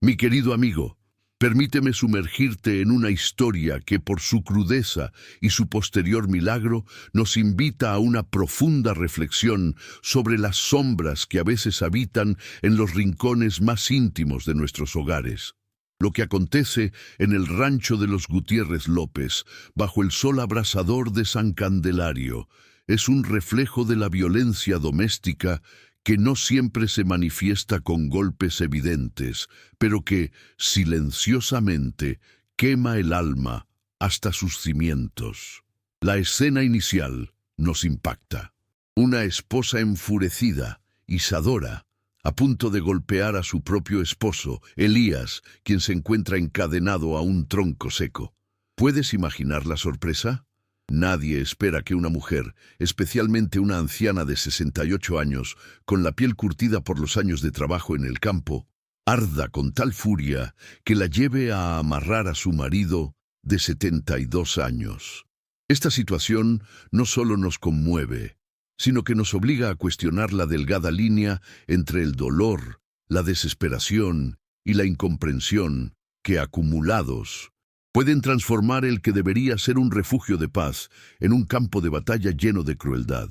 Mi querido amigo, permíteme sumergirte en una historia que por su crudeza y su posterior milagro nos invita a una profunda reflexión sobre las sombras que a veces habitan en los rincones más íntimos de nuestros hogares. Lo que acontece en el rancho de los Gutiérrez López, bajo el sol abrasador de San Candelario, es un reflejo de la violencia doméstica que no siempre se manifiesta con golpes evidentes, pero que, silenciosamente, quema el alma hasta sus cimientos. La escena inicial nos impacta. Una esposa enfurecida, Isadora, a punto de golpear a su propio esposo, Elías, quien se encuentra encadenado a un tronco seco. ¿Puedes imaginar la sorpresa? Nadie espera que una mujer, especialmente una anciana de 68 años, con la piel curtida por los años de trabajo en el campo, arda con tal furia que la lleve a amarrar a su marido de 72 años. Esta situación no solo nos conmueve, sino que nos obliga a cuestionar la delgada línea entre el dolor, la desesperación y la incomprensión que, acumulados, pueden transformar el que debería ser un refugio de paz en un campo de batalla lleno de crueldad.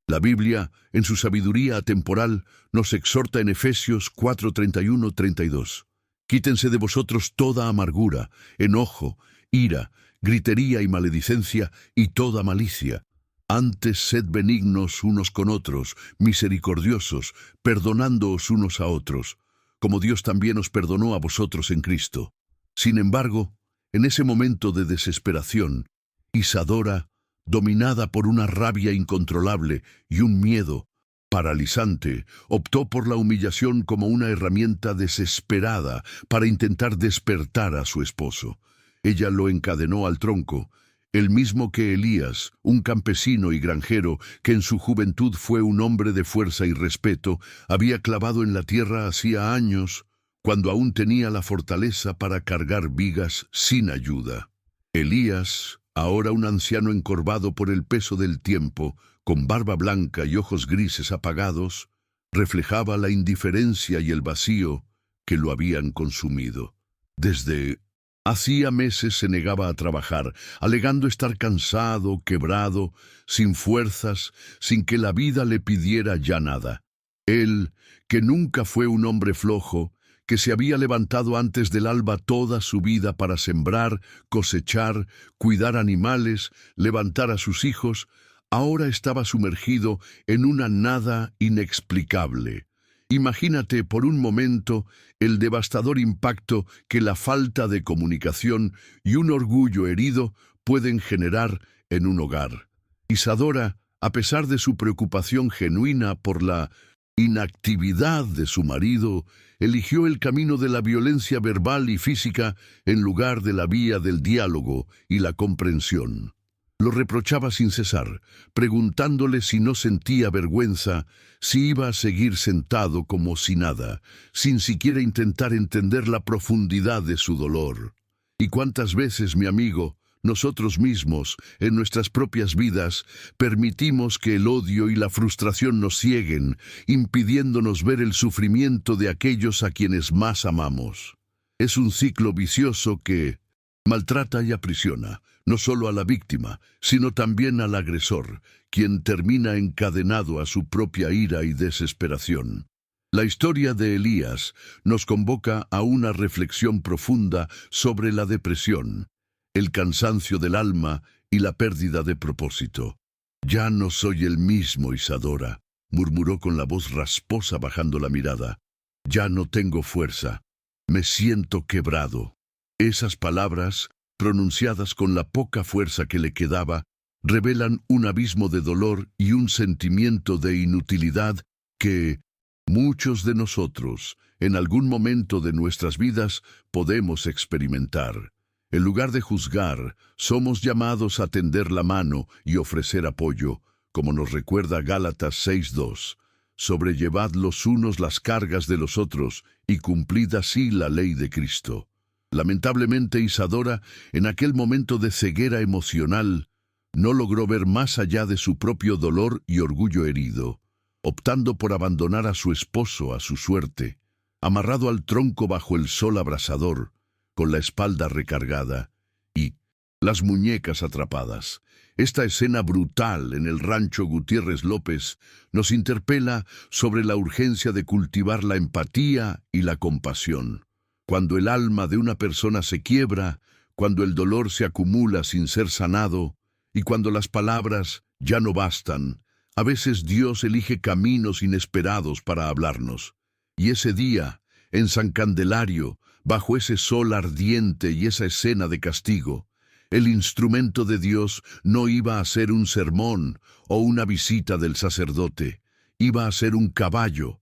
La Biblia, en su sabiduría atemporal, nos exhorta en Efesios 4:31-32. Quítense de vosotros toda amargura, enojo, ira, gritería y maledicencia y toda malicia. Antes sed benignos unos con otros, misericordiosos, perdonándoos unos a otros, como Dios también os perdonó a vosotros en Cristo. Sin embargo, en ese momento de desesperación, Isadora, dominada por una rabia incontrolable y un miedo paralizante, optó por la humillación como una herramienta desesperada para intentar despertar a su esposo. Ella lo encadenó al tronco, el mismo que Elías, un campesino y granjero que en su juventud fue un hombre de fuerza y respeto, había clavado en la tierra hacía años, cuando aún tenía la fortaleza para cargar vigas sin ayuda. Elías, ahora un anciano encorvado por el peso del tiempo, con barba blanca y ojos grises apagados, reflejaba la indiferencia y el vacío que lo habían consumido. Desde hacía meses se negaba a trabajar, alegando estar cansado, quebrado, sin fuerzas, sin que la vida le pidiera ya nada. Él, que nunca fue un hombre flojo, que se había levantado antes del alba toda su vida para sembrar, cosechar, cuidar animales, levantar a sus hijos, ahora estaba sumergido en una nada inexplicable. Imagínate por un momento el devastador impacto que la falta de comunicación y un orgullo herido pueden generar en un hogar. Isadora, a pesar de su preocupación genuina por la inactividad de su marido, eligió el camino de la violencia verbal y física en lugar de la vía del diálogo y la comprensión. Lo reprochaba sin cesar, preguntándole si no sentía vergüenza, si iba a seguir sentado como si nada, sin siquiera intentar entender la profundidad de su dolor. ¿Y cuántas veces, mi amigo, nosotros mismos, en nuestras propias vidas, permitimos que el odio y la frustración nos cieguen, impidiéndonos ver el sufrimiento de aquellos a quienes más amamos? Es un ciclo vicioso que maltrata y aprisiona, no solo a la víctima, sino también al agresor, quien termina encadenado a su propia ira y desesperación. La historia de Elías nos convoca a una reflexión profunda sobre la depresión, el cansancio del alma y la pérdida de propósito. «Ya no soy el mismo, Isadora», murmuró con la voz rasposa bajando la mirada. «Ya no tengo fuerza. Me siento quebrado». Esas palabras, pronunciadas con la poca fuerza que le quedaba, revelan un abismo de dolor y un sentimiento de inutilidad que muchos de nosotros, en algún momento de nuestras vidas, podemos experimentar. En lugar de juzgar, somos llamados a tender la mano y ofrecer apoyo, como nos recuerda Gálatas 6:2. Sobrellevad los unos las cargas de los otros y cumplid así la ley de Cristo. Lamentablemente, Isadora, en aquel momento de ceguera emocional, no logró ver más allá de su propio dolor y orgullo herido, optando por abandonar a su esposo a su suerte. amarrado al tronco bajo el sol abrasador, con la espalda recargada y las muñecas atrapadas. Esta escena brutal en el rancho Gutiérrez López nos interpela sobre la urgencia de cultivar la empatía y la compasión. Cuando el alma de una persona se quiebra, cuando el dolor se acumula sin ser sanado, y cuando las palabras ya no bastan, a veces Dios elige caminos inesperados para hablarnos. Y ese día, en San Candelario, bajo ese sol ardiente y esa escena de castigo, el instrumento de Dios no iba a ser un sermón o una visita del sacerdote, iba a ser un caballo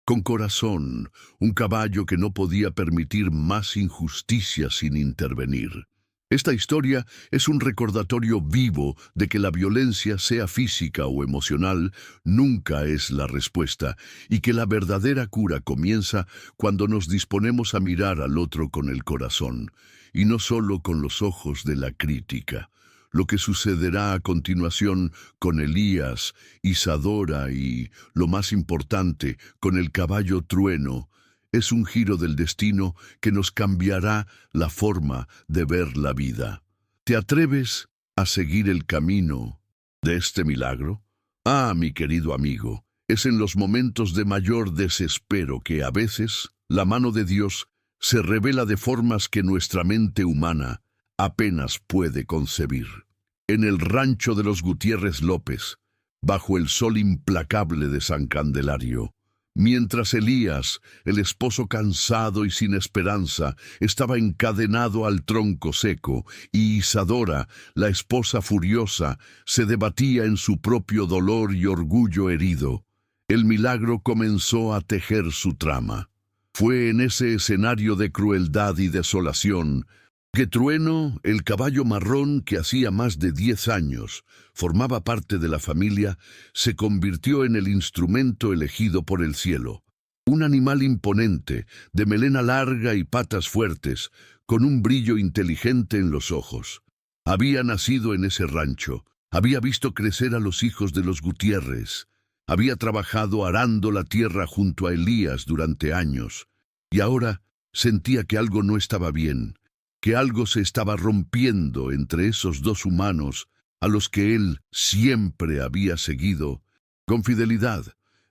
con corazón, un caballo que no podía permitir más injusticia sin intervenir. Esta historia es un recordatorio vivo de que la violencia, sea física o emocional, nunca es la respuesta, y que la verdadera cura comienza cuando nos disponemos a mirar al otro con el corazón, y no solo con los ojos de la crítica. Lo que sucederá a continuación con Elías, Isadora y, lo más importante, con el caballo Trueno, es un giro del destino que nos cambiará la forma de ver la vida. ¿Te atreves a seguir el camino de este milagro? Ah, mi querido amigo, es en los momentos de mayor desespero que a veces la mano de Dios se revela de formas que nuestra mente humana apenas puede concebir. En el rancho de los Gutiérrez López, bajo el sol implacable de San Candelario, mientras Elías, el esposo cansado y sin esperanza, estaba encadenado al tronco seco, y Isadora, la esposa furiosa, se debatía en su propio dolor y orgullo herido, el milagro comenzó a tejer su trama. Fue en ese escenario de crueldad y desolación que Trueno, el caballo marrón que hacía más de 10 años formaba parte de la familia, se convirtió en el instrumento elegido por el cielo. Un animal imponente, de melena larga y patas fuertes, con un brillo inteligente en los ojos. Había nacido en ese rancho, había visto crecer a los hijos de los Gutiérrez, había trabajado arando la tierra junto a Elías durante años, y ahora sentía que algo no estaba bien, que algo se estaba rompiendo entre esos dos humanos a los que él siempre había seguido con fidelidad.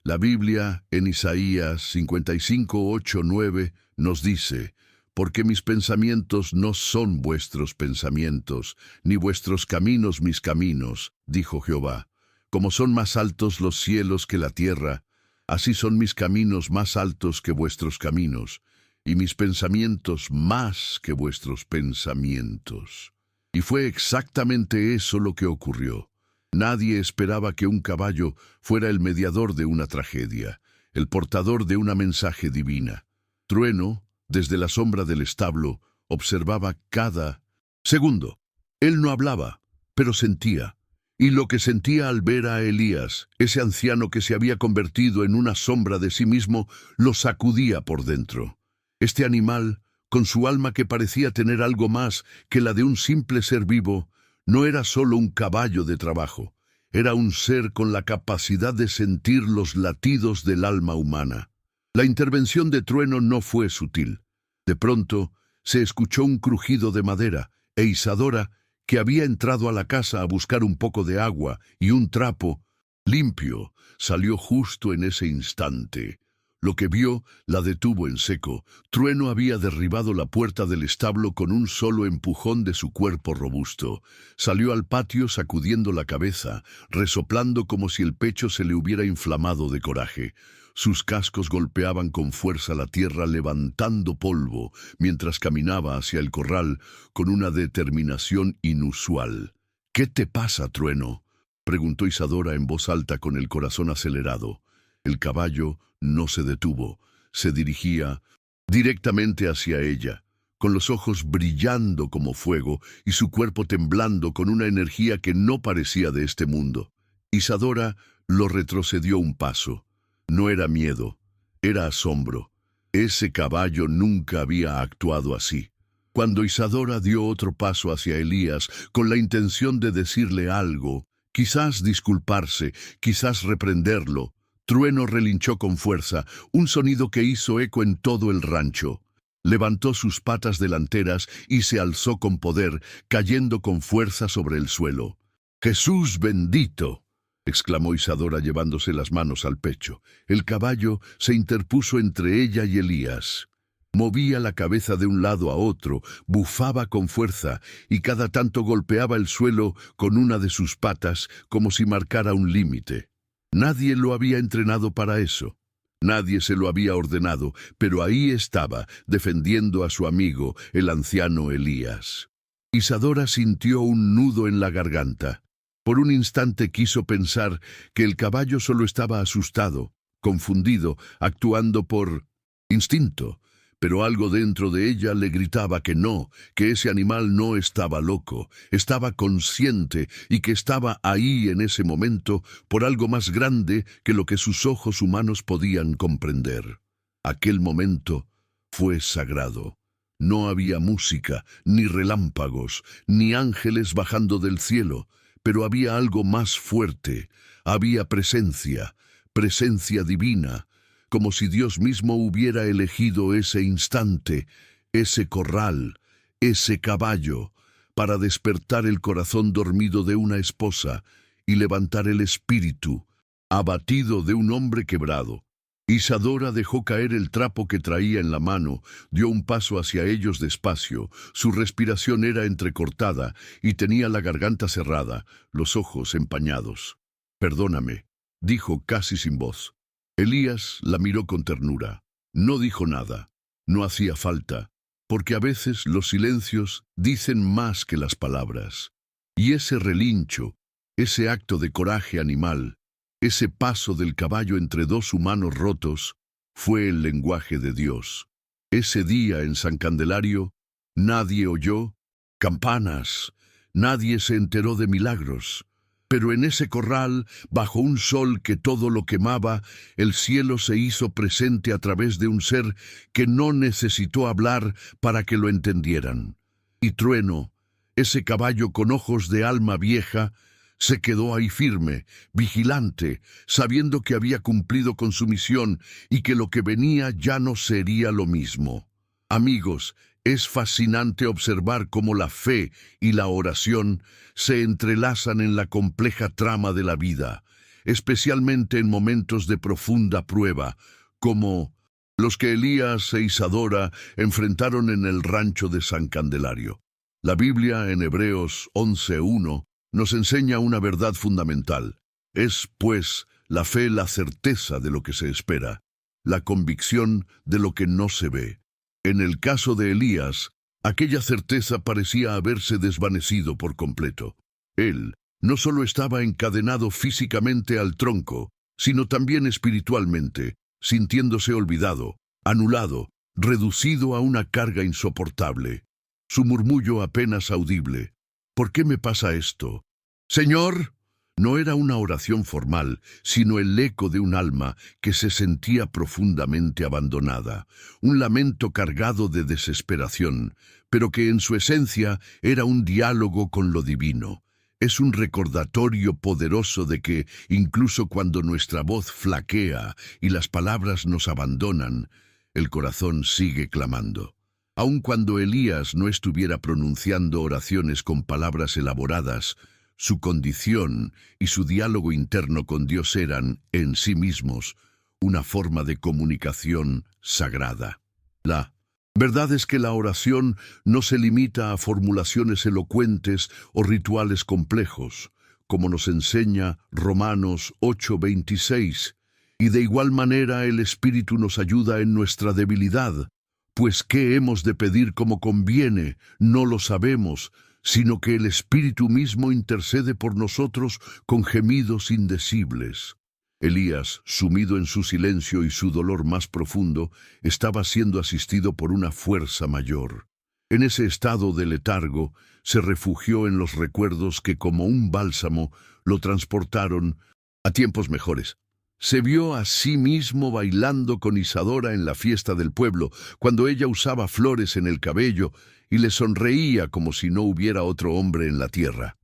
La Biblia, en Isaías 55, 8, 9, nos dice: «Porque mis pensamientos no son vuestros pensamientos, ni vuestros caminos mis caminos, dijo Jehová. Como son más altos los cielos que la tierra, así son mis caminos más altos que vuestros caminos, y mis pensamientos más que vuestros pensamientos». Y fue exactamente eso lo que ocurrió. Nadie esperaba que un caballo fuera el mediador de una tragedia, el portador de una mensaje divina. Trueno, desde la sombra del establo, observaba cada segundo. Él no hablaba, pero sentía. Y lo que sentía al ver a Elías, ese anciano que se había convertido en una sombra de sí mismo, lo sacudía por dentro. Este animal, con su alma que parecía tener algo más que la de un simple ser vivo, no era solo un caballo de trabajo, era un ser con la capacidad de sentir los latidos del alma humana. La intervención de Trueno no fue sutil. De pronto, se escuchó un crujido de madera, e Isadora, que había entrado a la casa a buscar un poco de agua y un trapo limpio, salió justo en ese instante. Lo que vio la detuvo en seco. Trueno había derribado la puerta del establo con un solo empujón de su cuerpo robusto. Salió al patio sacudiendo la cabeza, resoplando como si el pecho se le hubiera inflamado de coraje. Sus cascos golpeaban con fuerza la tierra levantando polvo, mientras caminaba hacia el corral con una determinación inusual. «¿Qué te pasa, Trueno?», preguntó Isadora en voz alta con el corazón acelerado. El caballo no se detuvo, se dirigía directamente hacia ella, con los ojos brillando como fuego y su cuerpo temblando con una energía que no parecía de este mundo. Isadora lo retrocedió un paso. No era miedo, era asombro. Ese caballo nunca había actuado así. Cuando Isadora dio otro paso hacia Elías con la intención de decirle algo, quizás disculparse, quizás reprenderlo, Trueno relinchó con fuerza, un sonido que hizo eco en todo el rancho. Levantó sus patas delanteras y se alzó con poder, cayendo con fuerza sobre el suelo. «¡Jesús bendito!», exclamó Isadora llevándose las manos al pecho. El caballo se interpuso entre ella y Elías. Movía la cabeza de un lado a otro, bufaba con fuerza y cada tanto golpeaba el suelo con una de sus patas como si marcara un límite. Nadie lo había entrenado para eso. Nadie se lo había ordenado, pero ahí estaba, defendiendo a su amigo, el anciano Elías. Isadora sintió un nudo en la garganta. Por un instante quiso pensar que el caballo solo estaba asustado, confundido, actuando por instinto, pero algo dentro de ella le gritaba que no, que ese animal no estaba loco, estaba consciente y que estaba ahí en ese momento por algo más grande que lo que sus ojos humanos podían comprender. Aquel momento fue sagrado. No había música, ni relámpagos, ni ángeles bajando del cielo, pero había algo más fuerte, había presencia, presencia divina, como si Dios mismo hubiera elegido ese instante, ese corral, ese caballo, para despertar el corazón dormido de una esposa y levantar el espíritu, abatido de un hombre quebrado. Isadora dejó caer el trapo que traía en la mano, dio un paso hacia ellos despacio, su respiración era entrecortada y tenía la garganta cerrada, los ojos empañados. «Perdóname», dijo casi sin voz. Elías la miró con ternura. No dijo nada. No hacía falta, porque a veces los silencios dicen más que las palabras. Y ese relincho, ese acto de coraje animal, ese paso del caballo entre dos humanos rotos, fue el lenguaje de Dios. Ese día en San Candelario, nadie oyó campanas, nadie se enteró de milagros. Pero en ese corral, bajo un sol que todo lo quemaba, el cielo se hizo presente a través de un ser que no necesitó hablar para que lo entendieran. Y Trueno, ese caballo con ojos de alma vieja, se quedó ahí firme, vigilante, sabiendo que había cumplido con su misión y que lo que venía ya no sería lo mismo. Amigos, es fascinante observar cómo la fe y la oración se entrelazan en la compleja trama de la vida, especialmente en momentos de profunda prueba, como los que Elías e Isadora enfrentaron en el rancho de San Candelario. La Biblia en Hebreos 11:1 nos enseña una verdad fundamental. Es, pues, la fe la certeza de lo que se espera, la convicción de lo que no se ve. En el caso de Elías, aquella certeza parecía haberse desvanecido por completo. Él no solo estaba encadenado físicamente al tronco, sino también espiritualmente, sintiéndose olvidado, anulado, reducido a una carga insoportable. Su murmullo apenas audible: «¿Por qué me pasa esto? Señor», no era una oración formal, sino el eco de un alma que se sentía profundamente abandonada, un lamento cargado de desesperación, pero que en su esencia era un diálogo con lo divino. Es un recordatorio poderoso de que, incluso cuando nuestra voz flaquea y las palabras nos abandonan, el corazón sigue clamando. Aun cuando Elías no estuviera pronunciando oraciones con palabras elaboradas, su condición y su diálogo interno con Dios eran, en sí mismos, una forma de comunicación sagrada. La verdad es que la oración no se limita a formulaciones elocuentes o rituales complejos, como nos enseña Romanos 8:26, y de igual manera el Espíritu nos ayuda en nuestra debilidad, pues ¿qué hemos de pedir como conviene? No lo sabemos, sino que el Espíritu mismo intercede por nosotros con gemidos indecibles. Elías, sumido en su silencio y su dolor más profundo, estaba siendo asistido por una fuerza mayor. En ese estado de letargo, se refugió en los recuerdos que como un bálsamo lo transportaron a tiempos mejores. Se vio a sí mismo bailando con Isadora en la fiesta del pueblo, cuando ella usaba flores en el cabello y le sonreía como si no hubiera otro hombre en la tierra.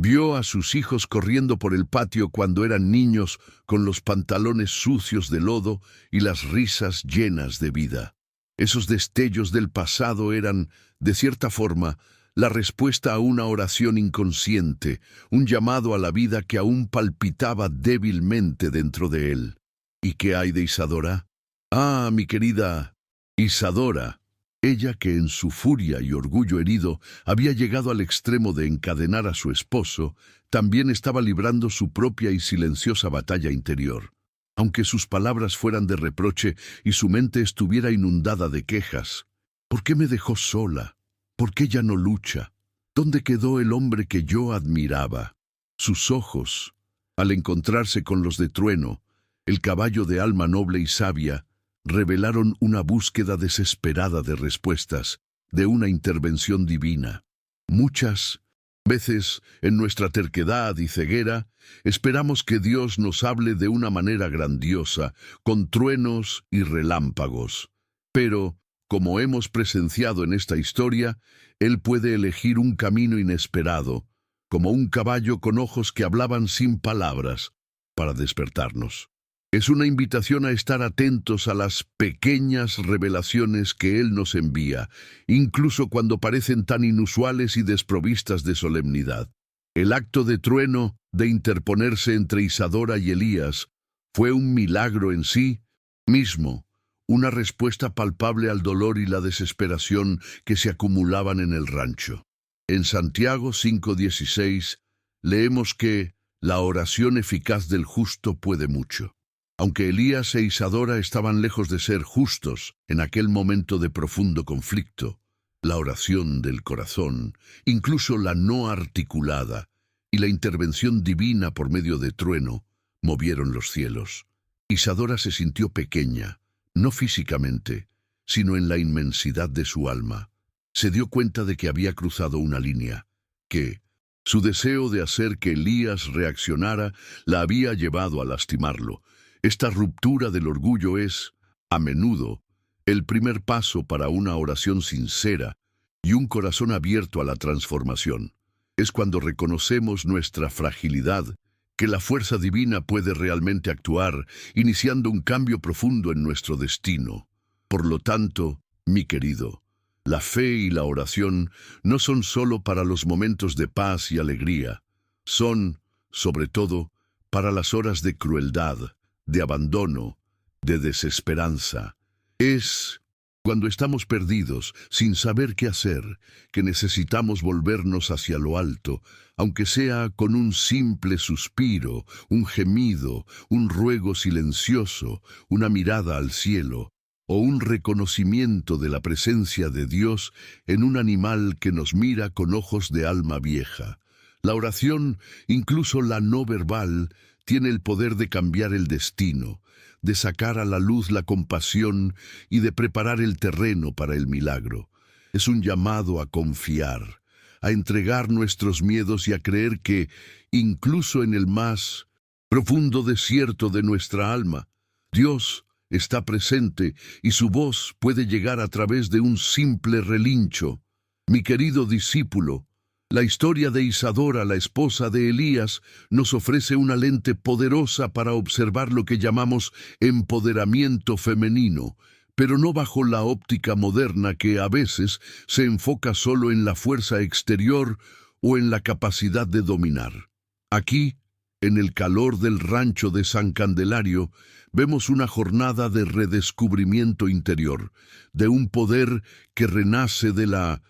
Vio a sus hijos corriendo por el patio cuando eran niños con los pantalones sucios de lodo y las risas llenas de vida. Esos destellos del pasado eran, de cierta forma, la respuesta a una oración inconsciente, un llamado a la vida que aún palpitaba débilmente dentro de él. ¿Y qué hay de Isadora? Ah, mi querida Isadora. Ella que en su furia y orgullo herido había llegado al extremo de encadenar a su esposo, también estaba librando su propia y silenciosa batalla interior. Aunque sus palabras fueran de reproche y su mente estuviera inundada de quejas. ¿Por qué me dejó sola? ¿Por qué ya no lucha? ¿Dónde quedó el hombre que yo admiraba? Sus ojos, al encontrarse con los de Trueno, el caballo de alma noble y sabia, revelaron una búsqueda desesperada de respuestas, de una intervención divina. Muchas veces, en nuestra terquedad y ceguera, esperamos que Dios nos hable de una manera grandiosa, con truenos y relámpagos. Pero, como hemos presenciado en esta historia, Él puede elegir un camino inesperado, como un caballo con ojos que hablaban sin palabras, para despertarnos. Es una invitación a estar atentos a las pequeñas revelaciones que Él nos envía, incluso cuando parecen tan inusuales y desprovistas de solemnidad. El acto de Trueno de interponerse entre Isadora y Elías fue un milagro en sí mismo, una respuesta palpable al dolor y la desesperación que se acumulaban en el rancho. En Santiago 5:16 leemos que la oración eficaz del justo puede mucho. Aunque Elías e Isadora estaban lejos de ser justos en aquel momento de profundo conflicto, la oración del corazón, incluso la no articulada, y la intervención divina por medio de Trueno, movieron los cielos. Isadora se sintió pequeña, no físicamente, sino en la inmensidad de su alma. Se dio cuenta de que había cruzado una línea, que su deseo de hacer que Elías reaccionara la había llevado a lastimarlo. Esta ruptura del orgullo es, a menudo, el primer paso para una oración sincera y un corazón abierto a la transformación. Es cuando reconocemos nuestra fragilidad que la fuerza divina puede realmente actuar, iniciando un cambio profundo en nuestro destino. Por lo tanto, mi querido, la fe y la oración no son solo para los momentos de paz y alegría, son, sobre todo, para las horas de crueldad, de abandono, de desesperanza. Es cuando estamos perdidos, sin saber qué hacer, que necesitamos volvernos hacia lo alto, aunque sea con un simple suspiro, un gemido, un ruego silencioso, una mirada al cielo, o un reconocimiento de la presencia de Dios en un animal que nos mira con ojos de alma vieja. La oración, incluso la no verbal, tiene el poder de cambiar el destino, de sacar a la luz la compasión y de preparar el terreno para el milagro. Es un llamado a confiar, a entregar nuestros miedos y a creer que, incluso en el más profundo desierto de nuestra alma, Dios está presente y su voz puede llegar a través de un simple relincho. Mi querido discípulo, la historia de Isadora, la esposa de Elías, nos ofrece una lente poderosa para observar lo que llamamos empoderamiento femenino, pero no bajo la óptica moderna que a veces se enfoca solo en la fuerza exterior o en la capacidad de dominar. Aquí, en el calor del rancho de San Candelario, vemos una jornada de redescubrimiento interior, de un poder que renace de la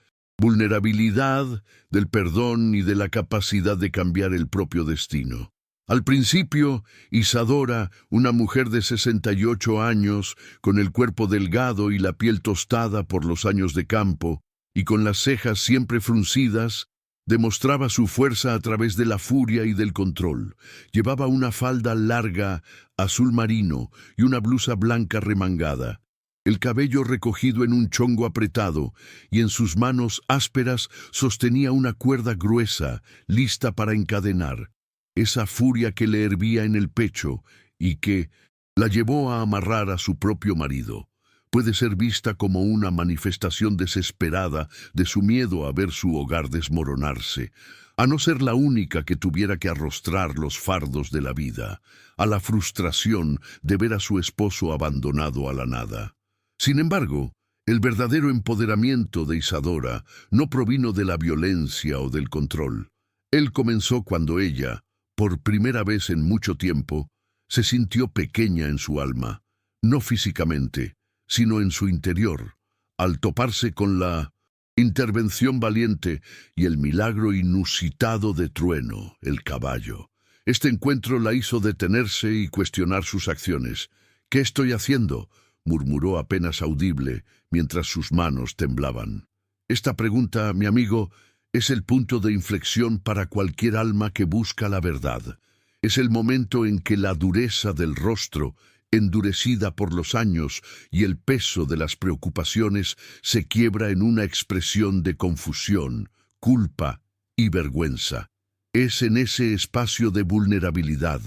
vulnerabilidad, del perdón y de la capacidad de cambiar el propio destino. Al principio, Isadora, una mujer de 68 años, con el cuerpo delgado y la piel tostada por los años de campo, y con las cejas siempre fruncidas, demostraba su fuerza a través de la furia y del control. Llevaba una falda larga, azul marino, y una blusa blanca remangada. El cabello recogido en un chongo apretado, y en sus manos ásperas sostenía una cuerda gruesa, lista para encadenar. Esa furia que le hervía en el pecho, y que la llevó a amarrar a su propio marido. puede ser vista como una manifestación desesperada de su miedo a ver su hogar desmoronarse, a no ser la única que tuviera que arrostrar los fardos de la vida, a la frustración de ver a su esposo abandonado a la nada. Sin embargo, el verdadero empoderamiento de Isadora no provino de la violencia o del control. Él comenzó cuando ella, por primera vez en mucho tiempo, se sintió pequeña en su alma, no físicamente, sino en su interior, al toparse con la intervención valiente y el milagro inusitado de Trueno, el caballo. Este encuentro la hizo detenerse y cuestionar sus acciones. «¿Qué estoy haciendo?», murmuró apenas audible, mientras sus manos temblaban. Esta pregunta, mi amigo, es el punto de inflexión para cualquier alma que busca la verdad. Es el momento en que la dureza del rostro, endurecida por los años y el peso de las preocupaciones, se quiebra en una expresión de confusión, culpa y vergüenza. Es en ese espacio de vulnerabilidad,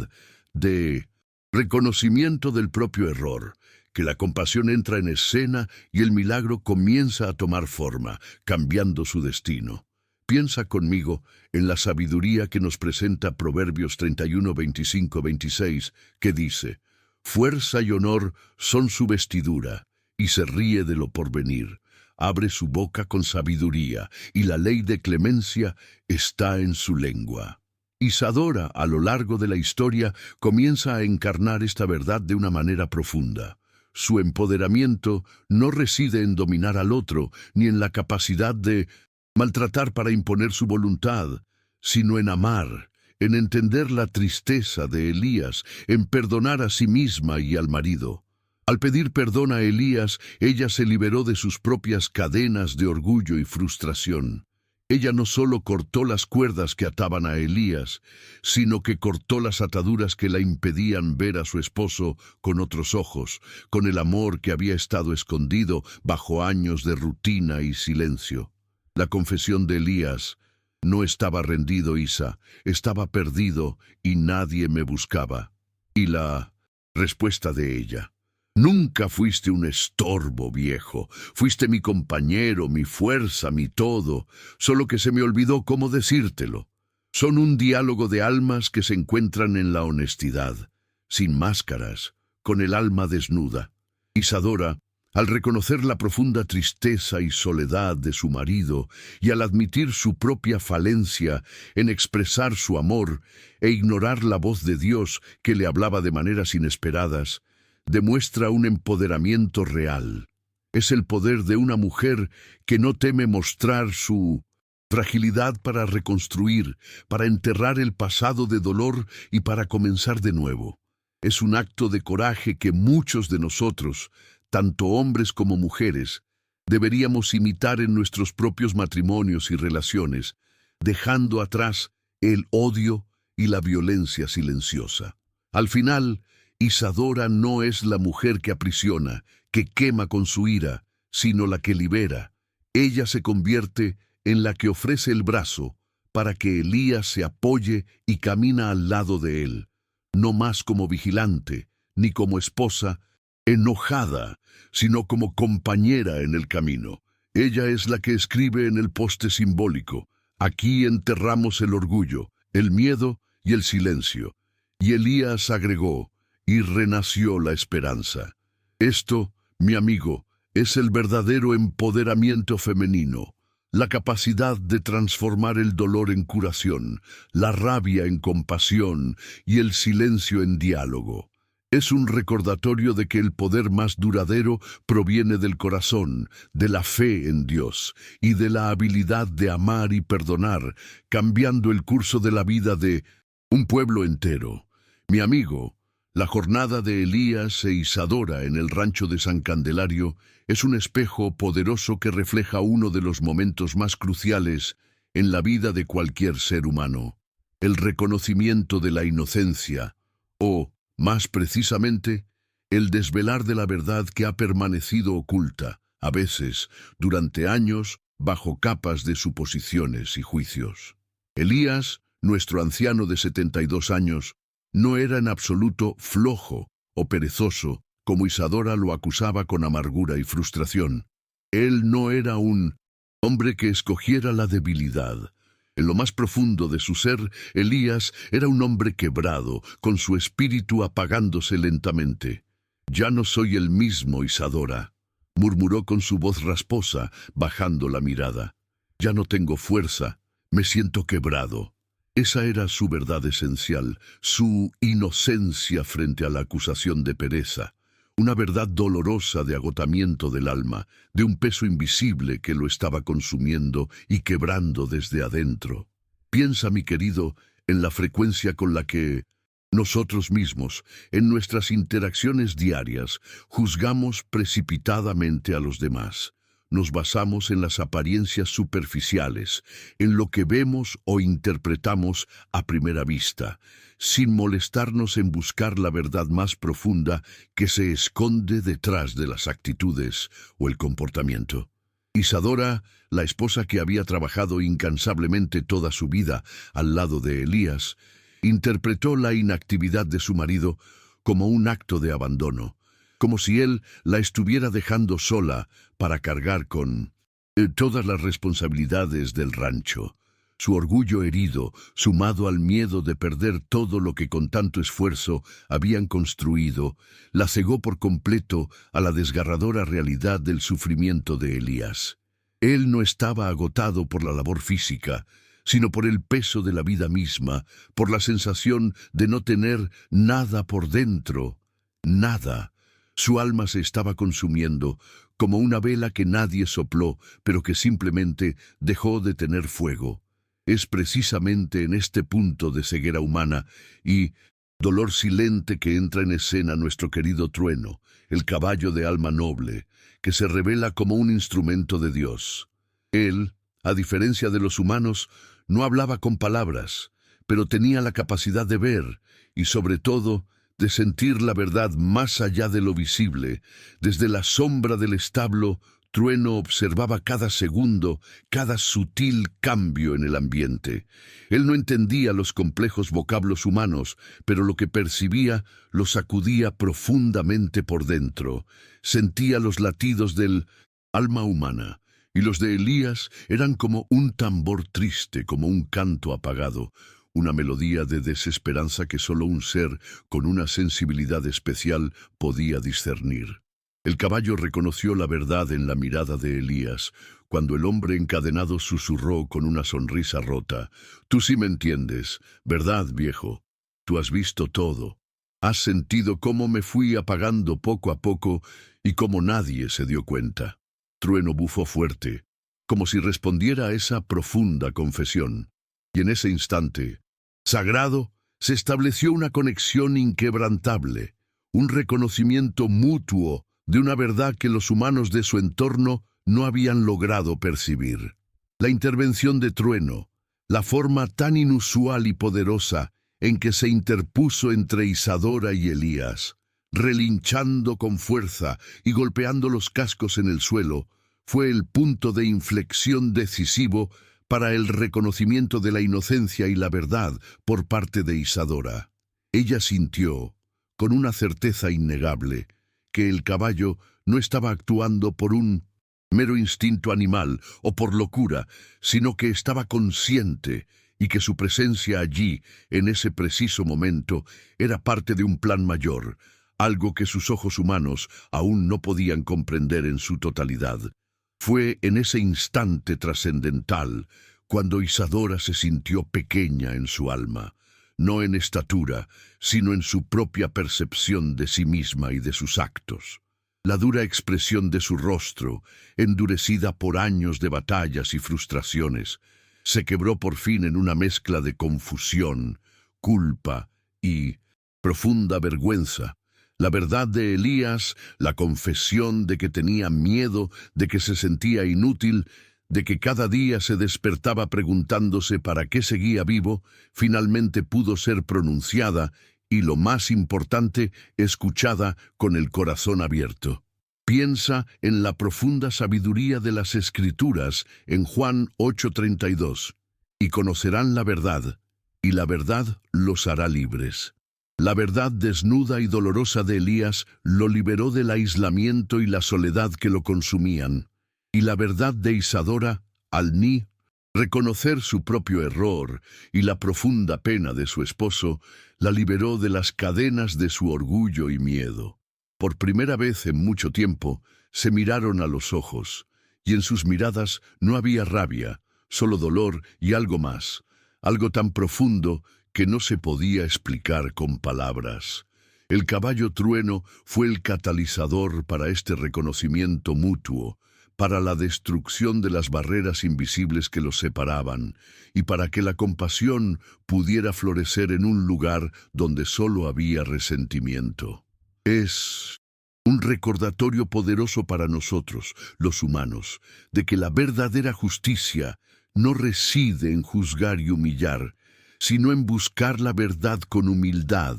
de reconocimiento del propio error, que la compasión entra en escena y el milagro comienza a tomar forma, cambiando su destino. Piensa conmigo en la sabiduría que nos presenta Proverbios 31, 25, 26, que dice: «Fuerza y honor son su vestidura, y se ríe de lo porvenir. Abre su boca con sabiduría, y la ley de clemencia está en su lengua». Isadora, a lo largo de la historia, comienza a encarnar esta verdad de una manera profunda. Su empoderamiento no reside en dominar al otro, ni en la capacidad de maltratar para imponer su voluntad, sino en amar, en entender la tristeza de Elías, en perdonar a sí misma y al marido. Al pedir perdón a Elías, ella se liberó de sus propias cadenas de orgullo y frustración. Ella no solo cortó las cuerdas que ataban a Elías, sino que cortó las ataduras que la impedían ver a su esposo con otros ojos, con el amor que había estado escondido bajo años de rutina y silencio. La confesión de Elías: «No estaba rendido, Isa, estaba perdido y nadie me buscaba». Y la respuesta de ella: «Nunca fuiste un estorbo, viejo. Fuiste mi compañero, mi fuerza, mi todo. Solo que se me olvidó cómo decírtelo». Son un diálogo de almas que se encuentran en la honestidad, sin máscaras, con el alma desnuda. Isadora, al reconocer la profunda tristeza y soledad de su marido y al admitir su propia falencia en expresar su amor e ignorar la voz de Dios que le hablaba de maneras inesperadas, demuestra un empoderamiento real. Es el poder de una mujer que no teme mostrar su fragilidad para reconstruir, para enterrar el pasado de dolor y para comenzar de nuevo. Es un acto de coraje que muchos de nosotros, tanto hombres como mujeres, deberíamos imitar en nuestros propios matrimonios y relaciones, dejando atrás el odio y la violencia silenciosa. Al final, Isadora no es la mujer que aprisiona, que quema con su ira, sino la que libera. Ella se convierte en la que ofrece el brazo para que Elías se apoye y camina al lado de él, no más como vigilante, ni como esposa enojada, sino como compañera en el camino. Ella es la que escribe en el poste simbólico: «Aquí enterramos el orgullo, el miedo y el silencio». Y Elías agregó: «Y renació la esperanza». Esto, mi amigo, es el verdadero empoderamiento femenino. La capacidad de transformar el dolor en curación, la rabia en compasión y el silencio en diálogo. Es un recordatorio de que el poder más duradero proviene del corazón, de la fe en Dios y de la habilidad de amar y perdonar, cambiando el curso de la vida de un pueblo entero. Mi amigo, la jornada de Elías e Isadora en el rancho de San Candelario es un espejo poderoso que refleja uno de los momentos más cruciales en la vida de cualquier ser humano: el reconocimiento de la inocencia, o, más precisamente, el desvelar de la verdad que ha permanecido oculta, a veces, durante años, bajo capas de suposiciones y juicios. Elías, nuestro anciano de 72 años, no era en absoluto flojo o perezoso, como Isadora lo acusaba con amargura y frustración. Él no era un hombre que escogiera la debilidad. En lo más profundo de su ser, Elías era un hombre quebrado, con su espíritu apagándose lentamente. «Ya no soy el mismo, Isadora», murmuró con su voz rasposa, bajando la mirada. «Ya no tengo fuerza, me siento quebrado». Esa era su verdad esencial, su inocencia frente a la acusación de pereza. Una verdad dolorosa de agotamiento del alma, de un peso invisible que lo estaba consumiendo y quebrando desde adentro. Piensa, mi querido, en la frecuencia con la que nosotros mismos, en nuestras interacciones diarias, juzgamos precipitadamente a los demás. Nos basamos en las apariencias superficiales, en lo que vemos o interpretamos a primera vista, sin molestarnos en buscar la verdad más profunda que se esconde detrás de las actitudes o el comportamiento. Isadora, la esposa que había trabajado incansablemente toda su vida al lado de Elías, interpretó la inactividad de su marido como un acto de abandono, como si él la estuviera dejando sola para cargar con todas las responsabilidades del rancho. Su orgullo herido, sumado al miedo de perder todo lo que con tanto esfuerzo habían construido, la cegó por completo a la desgarradora realidad del sufrimiento de Elías. Él no estaba agotado por la labor física, sino por el peso de la vida misma, por la sensación de no tener nada por dentro, nada. Su alma se estaba consumiendo, como una vela que nadie sopló, pero que simplemente dejó de tener fuego. Es precisamente en este punto de ceguera humana y dolor silente que entra en escena nuestro querido Trueno, el caballo de alma noble, que se revela como un instrumento de Dios. Él, a diferencia de los humanos, no hablaba con palabras, pero tenía la capacidad de ver y, sobre todo, de sentir la verdad más allá de lo visible. Desde la sombra del establo, Trueno observaba cada segundo, cada sutil cambio en el ambiente. Él no entendía los complejos vocablos humanos, pero lo que percibía lo sacudía profundamente por dentro. Sentía los latidos del alma humana, y los de Elías eran como un tambor triste, como un canto apagado, una melodía de desesperanza que solo un ser con una sensibilidad especial podía discernir. El caballo reconoció la verdad en la mirada de Elías, cuando el hombre encadenado susurró con una sonrisa rota: «Tú sí me entiendes, ¿verdad, viejo? Tú has visto todo. Has sentido cómo me fui apagando poco a poco y cómo nadie se dio cuenta». Trueno bufó fuerte, como si respondiera a esa profunda confesión. Y en ese instante, sagrado, se estableció una conexión inquebrantable, un reconocimiento mutuo de una verdad que los humanos de su entorno no habían logrado percibir. La intervención de Trueno, la forma tan inusual y poderosa en que se interpuso entre Isadora y Elías, relinchando con fuerza y golpeando los cascos en el suelo, fue el punto de inflexión decisivo para el reconocimiento de la inocencia y la verdad por parte de Isadora. Ella sintió, con una certeza innegable, que el caballo no estaba actuando por un mero instinto animal o por locura, sino que estaba consciente y que su presencia allí, en ese preciso momento, era parte de un plan mayor, algo que sus ojos humanos aún no podían comprender en su totalidad. Fue en ese instante trascendental cuando Isadora se sintió pequeña en su alma, no en estatura, sino en su propia percepción de sí misma y de sus actos. La dura expresión de su rostro, endurecida por años de batallas y frustraciones, se quebró por fin en una mezcla de confusión, culpa y profunda vergüenza. La verdad de Elías, la confesión de que tenía miedo, de que se sentía inútil, de que cada día se despertaba preguntándose para qué seguía vivo, finalmente pudo ser pronunciada y, lo más importante, escuchada con el corazón abierto. Piensa en la profunda sabiduría de las Escrituras en Juan 8:32. «Y conocerán la verdad, y la verdad los hará libres». La verdad desnuda y dolorosa de Elías lo liberó del aislamiento y la soledad que lo consumían. Y la verdad de Isadora, al reconocer su propio error y la profunda pena de su esposo, la liberó de las cadenas de su orgullo y miedo. Por primera vez en mucho tiempo, se miraron a los ojos, y en sus miradas no había rabia, solo dolor y algo más, algo tan profundo que no se podía explicar con palabras. El caballo trueno fue el catalizador para este reconocimiento mutuo, para la destrucción de las barreras invisibles que los separaban, y para que la compasión pudiera florecer en un lugar donde solo había resentimiento. Es un recordatorio poderoso para nosotros, los humanos, de que la verdadera justicia no reside en juzgar y humillar, sino en buscar la verdad con humildad,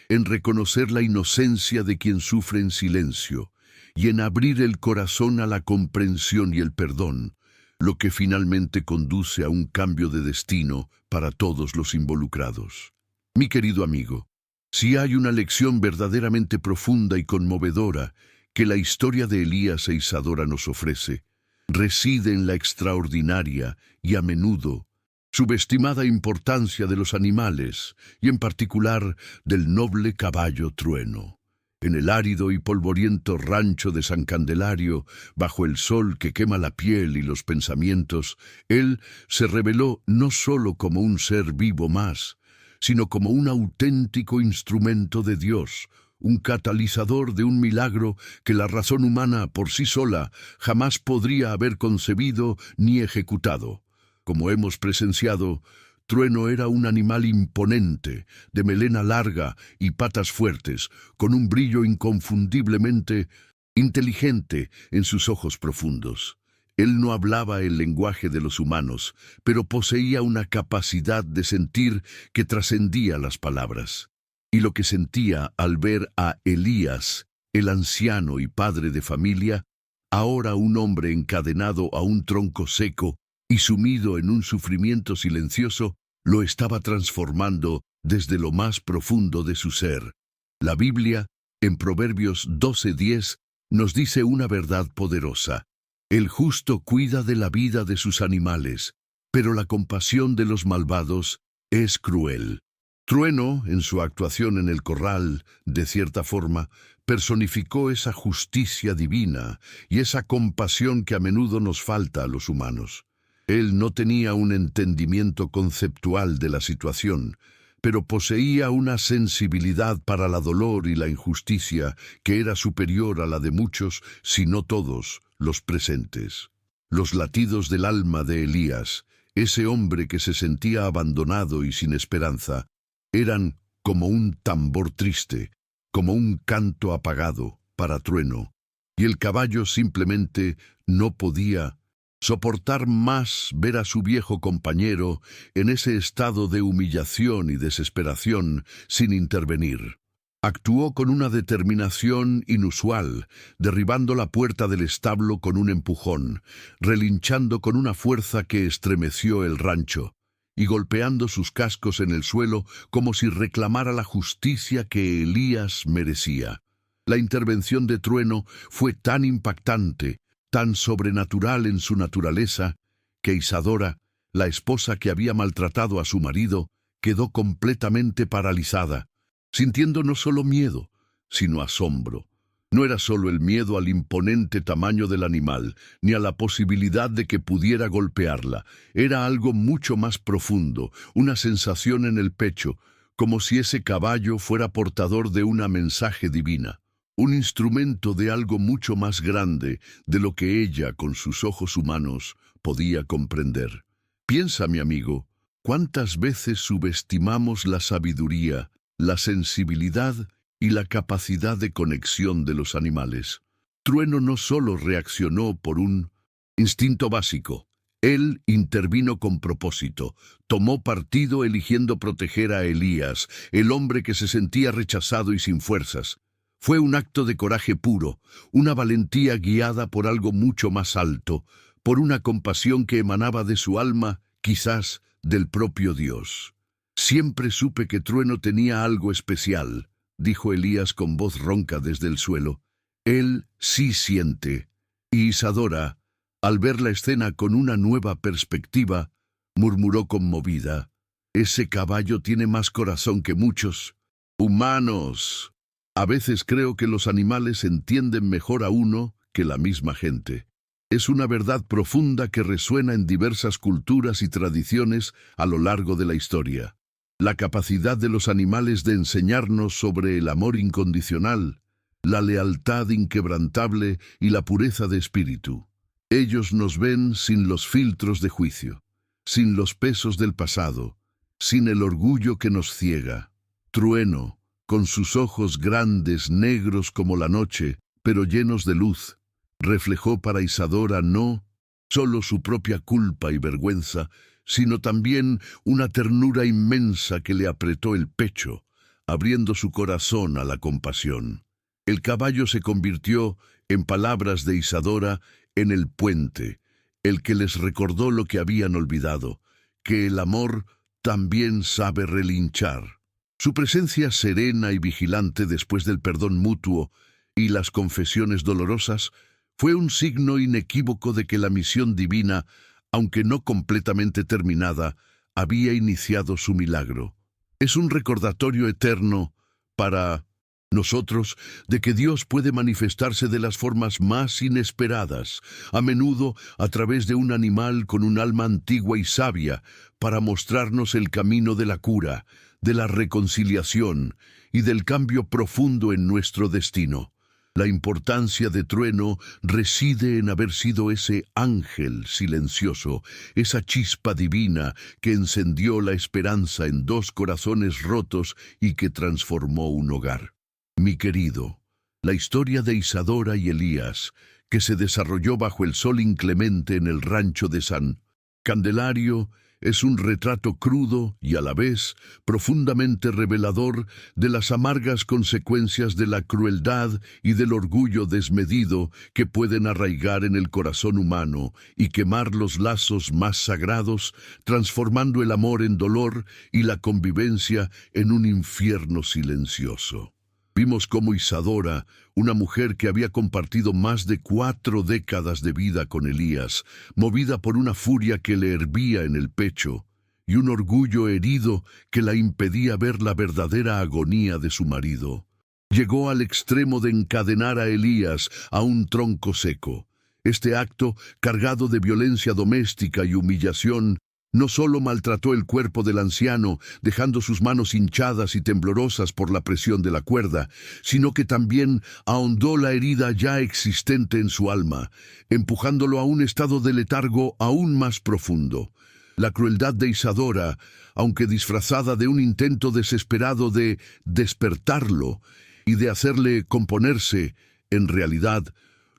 en reconocer la inocencia de quien sufre en silencio, y en abrir el corazón a la comprensión y el perdón, lo que finalmente conduce a un cambio de destino para todos los involucrados. Mi querido amigo, si hay una lección verdaderamente profunda y conmovedora que la historia de Elías e Isadora nos ofrece, reside en la extraordinaria y a menudo subestimada importancia de los animales, y en particular del noble caballo trueno. En el árido y polvoriento rancho de San Candelario, bajo el sol que quema la piel y los pensamientos, él se reveló no solo como un ser vivo más, sino como un auténtico instrumento de Dios, un catalizador de un milagro que la razón humana por sí sola jamás podría haber concebido ni ejecutado. Como hemos presenciado, Trueno era un animal imponente, de melena larga y patas fuertes, con un brillo inconfundiblemente inteligente en sus ojos profundos. Él no hablaba el lenguaje de los humanos, pero poseía una capacidad de sentir que trascendía las palabras. Y lo que sentía al ver a Elías, el anciano y padre de familia, ahora un hombre encadenado a un tronco seco y sumido en un sufrimiento silencioso, lo estaba transformando desde lo más profundo de su ser. La Biblia, en Proverbios 12:10, nos dice una verdad poderosa. El justo cuida de la vida de sus animales, pero la compasión de los malvados es cruel. Trueno, en su actuación en el corral, de cierta forma, personificó esa justicia divina y esa compasión que a menudo nos falta a los humanos. Él no tenía un entendimiento conceptual de la situación, pero poseía una sensibilidad para la dolor y la injusticia que era superior a la de muchos, si no todos, los presentes. Los latidos del alma de Elías, ese hombre que se sentía abandonado y sin esperanza, eran como un tambor triste, como un canto apagado para Trueno, y el caballo simplemente no podía soportar más ver a su viejo compañero en ese estado de humillación y desesperación sin intervenir. Actuó con una determinación inusual, derribando la puerta del establo con un empujón, relinchando con una fuerza que estremeció el rancho, y golpeando sus cascos en el suelo como si reclamara la justicia que Elías merecía. La intervención de Trueno fue tan impactante, tan sobrenatural en su naturaleza, que Isadora, la esposa que había maltratado a su marido, quedó completamente paralizada, sintiendo no solo miedo, sino asombro. No era solo el miedo al imponente tamaño del animal, ni a la posibilidad de que pudiera golpearla. Era algo mucho más profundo, una sensación en el pecho, como si ese caballo fuera portador de una mensaje divina, un instrumento de algo mucho más grande de lo que ella, con sus ojos humanos, podía comprender. Piensa, mi amigo, ¿cuántas veces subestimamos la sabiduría, la sensibilidad y la capacidad de conexión de los animales? Trueno no solo reaccionó por un instinto básico. Él intervino con propósito, tomó partido eligiendo proteger a Elías, el hombre que se sentía rechazado y sin fuerzas. Fue un acto de coraje puro, una valentía guiada por algo mucho más alto, por una compasión que emanaba de su alma, quizás del propio Dios. Siempre supe que Trueno tenía algo especial, dijo Elías con voz ronca desde el suelo. Él sí siente. Y Isadora, al ver la escena con una nueva perspectiva, murmuró conmovida: ese caballo tiene más corazón que muchos humanos. A veces creo que los animales entienden mejor a uno que la misma gente. Es una verdad profunda que resuena en diversas culturas y tradiciones a lo largo de la historia. La capacidad de los animales de enseñarnos sobre el amor incondicional, la lealtad inquebrantable y la pureza de espíritu. Ellos nos ven sin los filtros de juicio, sin los pesos del pasado, sin el orgullo que nos ciega. Trueno, con sus ojos grandes, negros como la noche, pero llenos de luz, reflejó para Isadora no solo su propia culpa y vergüenza, sino también una ternura inmensa que le apretó el pecho, abriendo su corazón a la compasión. El caballo se convirtió, en palabras de Isadora, en el puente, el que les recordó lo que habían olvidado, que el amor también sabe relinchar. Su presencia serena y vigilante después del perdón mutuo y las confesiones dolorosas fue un signo inequívoco de que la misión divina, aunque no completamente terminada, había iniciado su milagro. Es un recordatorio eterno para nosotros de que Dios puede manifestarse de las formas más inesperadas, a menudo a través de un animal con un alma antigua y sabia, para mostrarnos el camino de la cura, de la reconciliación y del cambio profundo en nuestro destino. La importancia de Trueno reside en haber sido ese ángel silencioso, esa chispa divina que encendió la esperanza en dos corazones rotos y que transformó un hogar. Mi querido, la historia de Isadora y Elías, que se desarrolló bajo el sol inclemente en el rancho de San Candelario, es un retrato crudo y a la vez profundamente revelador de las amargas consecuencias de la crueldad y del orgullo desmedido que pueden arraigar en el corazón humano y quemar los lazos más sagrados, transformando el amor en dolor y la convivencia en un infierno silencioso. Vimos cómo Isadora, una mujer que había compartido más de 4 décadas de vida con Elías, movida por una furia que le hervía en el pecho y un orgullo herido que la impedía ver la verdadera agonía de su marido, llegó al extremo de encadenar a Elías a un tronco seco. Este acto, cargado de violencia doméstica y humillación, no solo maltrató el cuerpo del anciano, dejando sus manos hinchadas y temblorosas por la presión de la cuerda, sino que también ahondó la herida ya existente en su alma, empujándolo a un estado de letargo aún más profundo. La crueldad de Isadora, aunque disfrazada de un intento desesperado de despertarlo y de hacerle componerse, en realidad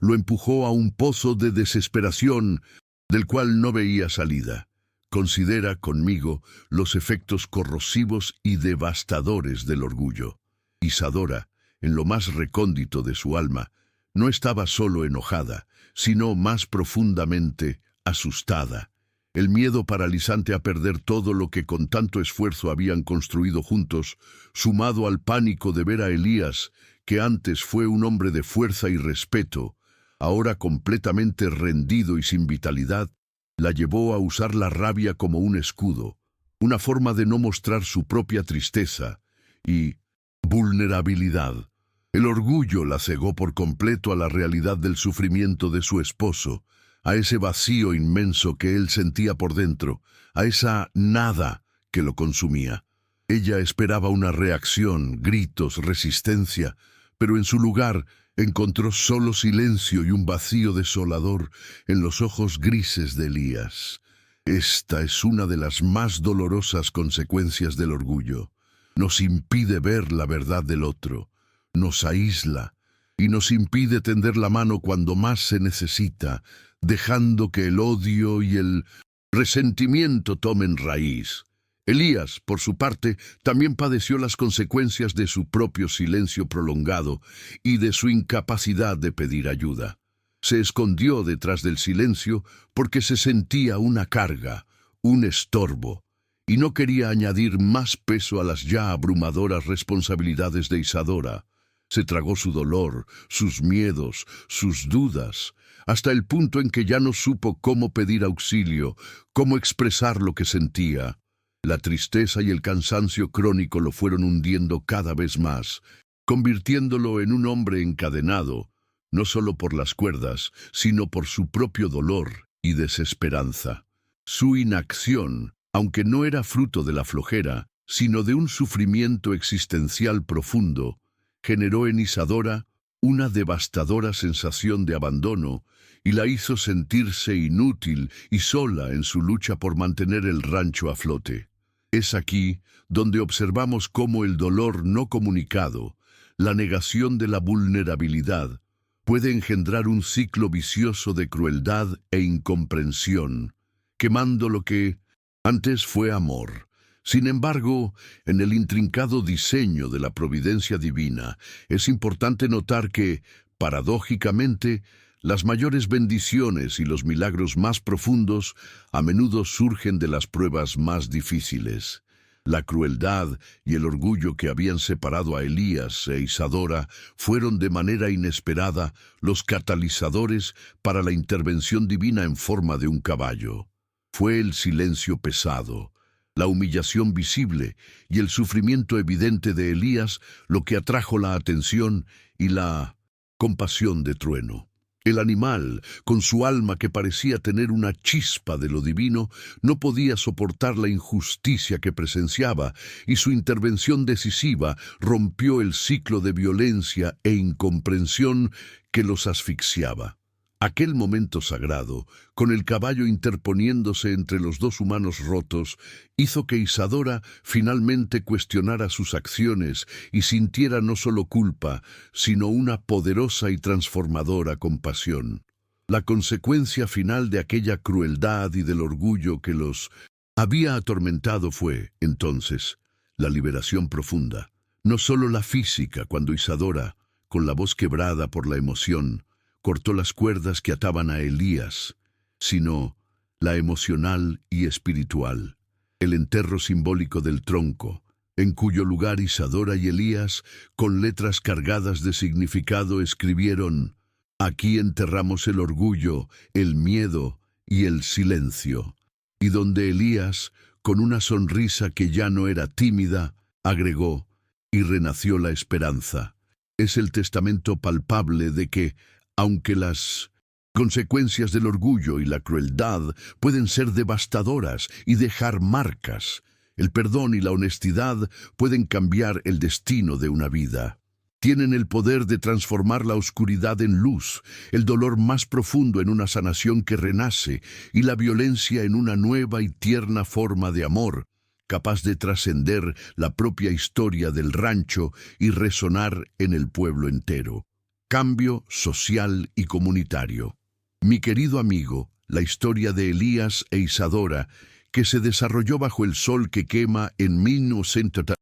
lo empujó a un pozo de desesperación del cual no veía salida. Considera conmigo los efectos corrosivos y devastadores del orgullo. Isadora, en lo más recóndito de su alma, no estaba solo enojada, sino más profundamente asustada. El miedo paralizante a perder todo lo que con tanto esfuerzo habían construido juntos, sumado al pánico de ver a Elías, que antes fue un hombre de fuerza y respeto, ahora completamente rendido y sin vitalidad, la llevó a usar la rabia como un escudo, una forma de no mostrar su propia tristeza y vulnerabilidad. El orgullo la cegó por completo a la realidad del sufrimiento de su esposo, a ese vacío inmenso que él sentía por dentro, a esa nada que lo consumía. Ella esperaba una reacción, gritos, resistencia, pero en su lugar encontró solo silencio y un vacío desolador en los ojos grises de Elías. Esta es una de las más dolorosas consecuencias del orgullo. Nos impide ver la verdad del otro, nos aísla y nos impide tender la mano cuando más se necesita, dejando que el odio y el resentimiento tomen raíz. Elías, por su parte, también padeció las consecuencias de su propio silencio prolongado y de su incapacidad de pedir ayuda. Se escondió detrás del silencio porque se sentía una carga, un estorbo, y no quería añadir más peso a las ya abrumadoras responsabilidades de Isadora. Se tragó su dolor, sus miedos, sus dudas, hasta el punto en que ya no supo cómo pedir auxilio, cómo expresar lo que sentía. La tristeza y el cansancio crónico lo fueron hundiendo cada vez más, convirtiéndolo en un hombre encadenado, no solo por las cuerdas, sino por su propio dolor y desesperanza. Su inacción, aunque no era fruto de la flojera, sino de un sufrimiento existencial profundo, generó en Isadora una devastadora sensación de abandono y la hizo sentirse inútil y sola en su lucha por mantener el rancho a flote. Es aquí donde observamos cómo el dolor no comunicado, la negación de la vulnerabilidad, puede engendrar un ciclo vicioso de crueldad e incomprensión, quemando lo que antes fue amor. Sin embargo, en el intrincado diseño de la providencia divina, es importante notar que, paradójicamente, las mayores bendiciones y los milagros más profundos a menudo surgen de las pruebas más difíciles. La crueldad y el orgullo que habían separado a Elías e Isadora fueron de manera inesperada los catalizadores para la intervención divina en forma de un caballo. Fue el silencio pesado, la humillación visible y el sufrimiento evidente de Elías lo que atrajo la atención y la compasión de Trueno. El animal, con su alma que parecía tener una chispa de lo divino, no podía soportar la injusticia que presenciaba, y su intervención decisiva rompió el ciclo de violencia e incomprensión que los asfixiaba. Aquel momento sagrado, con el caballo interponiéndose entre los dos humanos rotos, hizo que Isadora finalmente cuestionara sus acciones y sintiera no solo culpa, sino una poderosa y transformadora compasión. La consecuencia final de aquella crueldad y del orgullo que los había atormentado fue, entonces, la liberación profunda. No solo la física, cuando Isadora, con la voz quebrada por la emoción, cortó las cuerdas que ataban a Elías, sino la emocional y espiritual, el entierro simbólico del tronco, en cuyo lugar Isadora y Elías, con letras cargadas de significado, escribieron: «Aquí enterramos el orgullo, el miedo y el silencio», y donde Elías, con una sonrisa que ya no era tímida, agregó: «Y renació la esperanza». Es el testamento palpable de que, aunque las consecuencias del orgullo y la crueldad pueden ser devastadoras y dejar marcas, el perdón y la honestidad pueden cambiar el destino de una vida. Tienen el poder de transformar la oscuridad en luz, el dolor más profundo en una sanación que renace y la violencia en una nueva y tierna forma de amor, capaz de trascender la propia historia del rancho y resonar en el pueblo entero. Cambio social y comunitario. Mi querido amigo, la historia de Elías e Isadora, que se desarrolló bajo el sol que quema en 1930.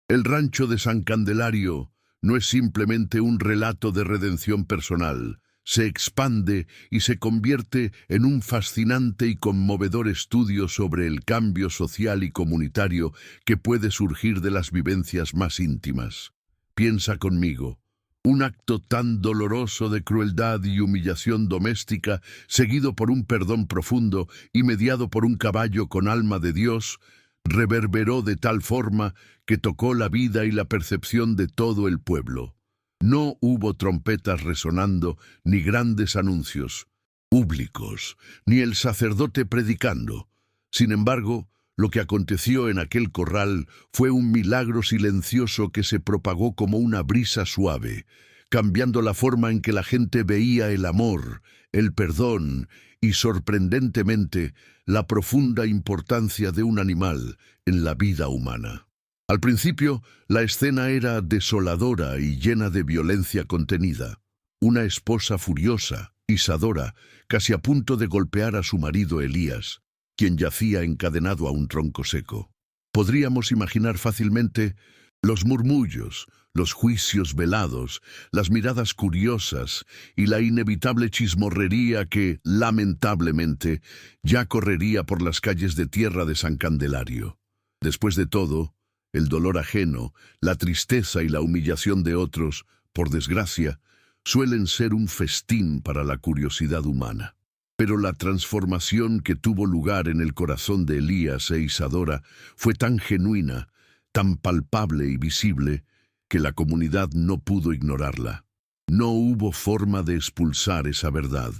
El rancho de San Candelario no es simplemente un relato de redención personal. Se expande y se convierte en un fascinante y conmovedor estudio sobre el cambio social y comunitario que puede surgir de las vivencias más íntimas. Piensa conmigo. Un acto tan doloroso de crueldad y humillación doméstica, seguido por un perdón profundo y mediado por un caballo con alma de Dios, reverberó de tal forma que tocó la vida y la percepción de todo el pueblo. No hubo trompetas resonando, ni grandes anuncios públicos, ni el sacerdote predicando. Sin embargo, lo que aconteció en aquel corral fue un milagro silencioso que se propagó como una brisa suave, cambiando la forma en que la gente veía el amor, el perdón y, sorprendentemente, la profunda importancia de un animal en la vida humana. Al principio, la escena era desoladora y llena de violencia contenida. Una esposa furiosa, Isadora, casi a punto de golpear a su marido Elías, quien yacía encadenado a un tronco seco. Podríamos imaginar fácilmente los murmullos, los juicios velados, las miradas curiosas y la inevitable chismorrería que, lamentablemente, ya correría por las calles de tierra de San Candelario. Después de todo, el dolor ajeno, la tristeza y la humillación de otros, por desgracia, suelen ser un festín para la curiosidad humana. Pero la transformación que tuvo lugar en el corazón de Elías e Isadora fue tan genuina, tan palpable y visible, que la comunidad no pudo ignorarla. No hubo forma de expulsar esa verdad.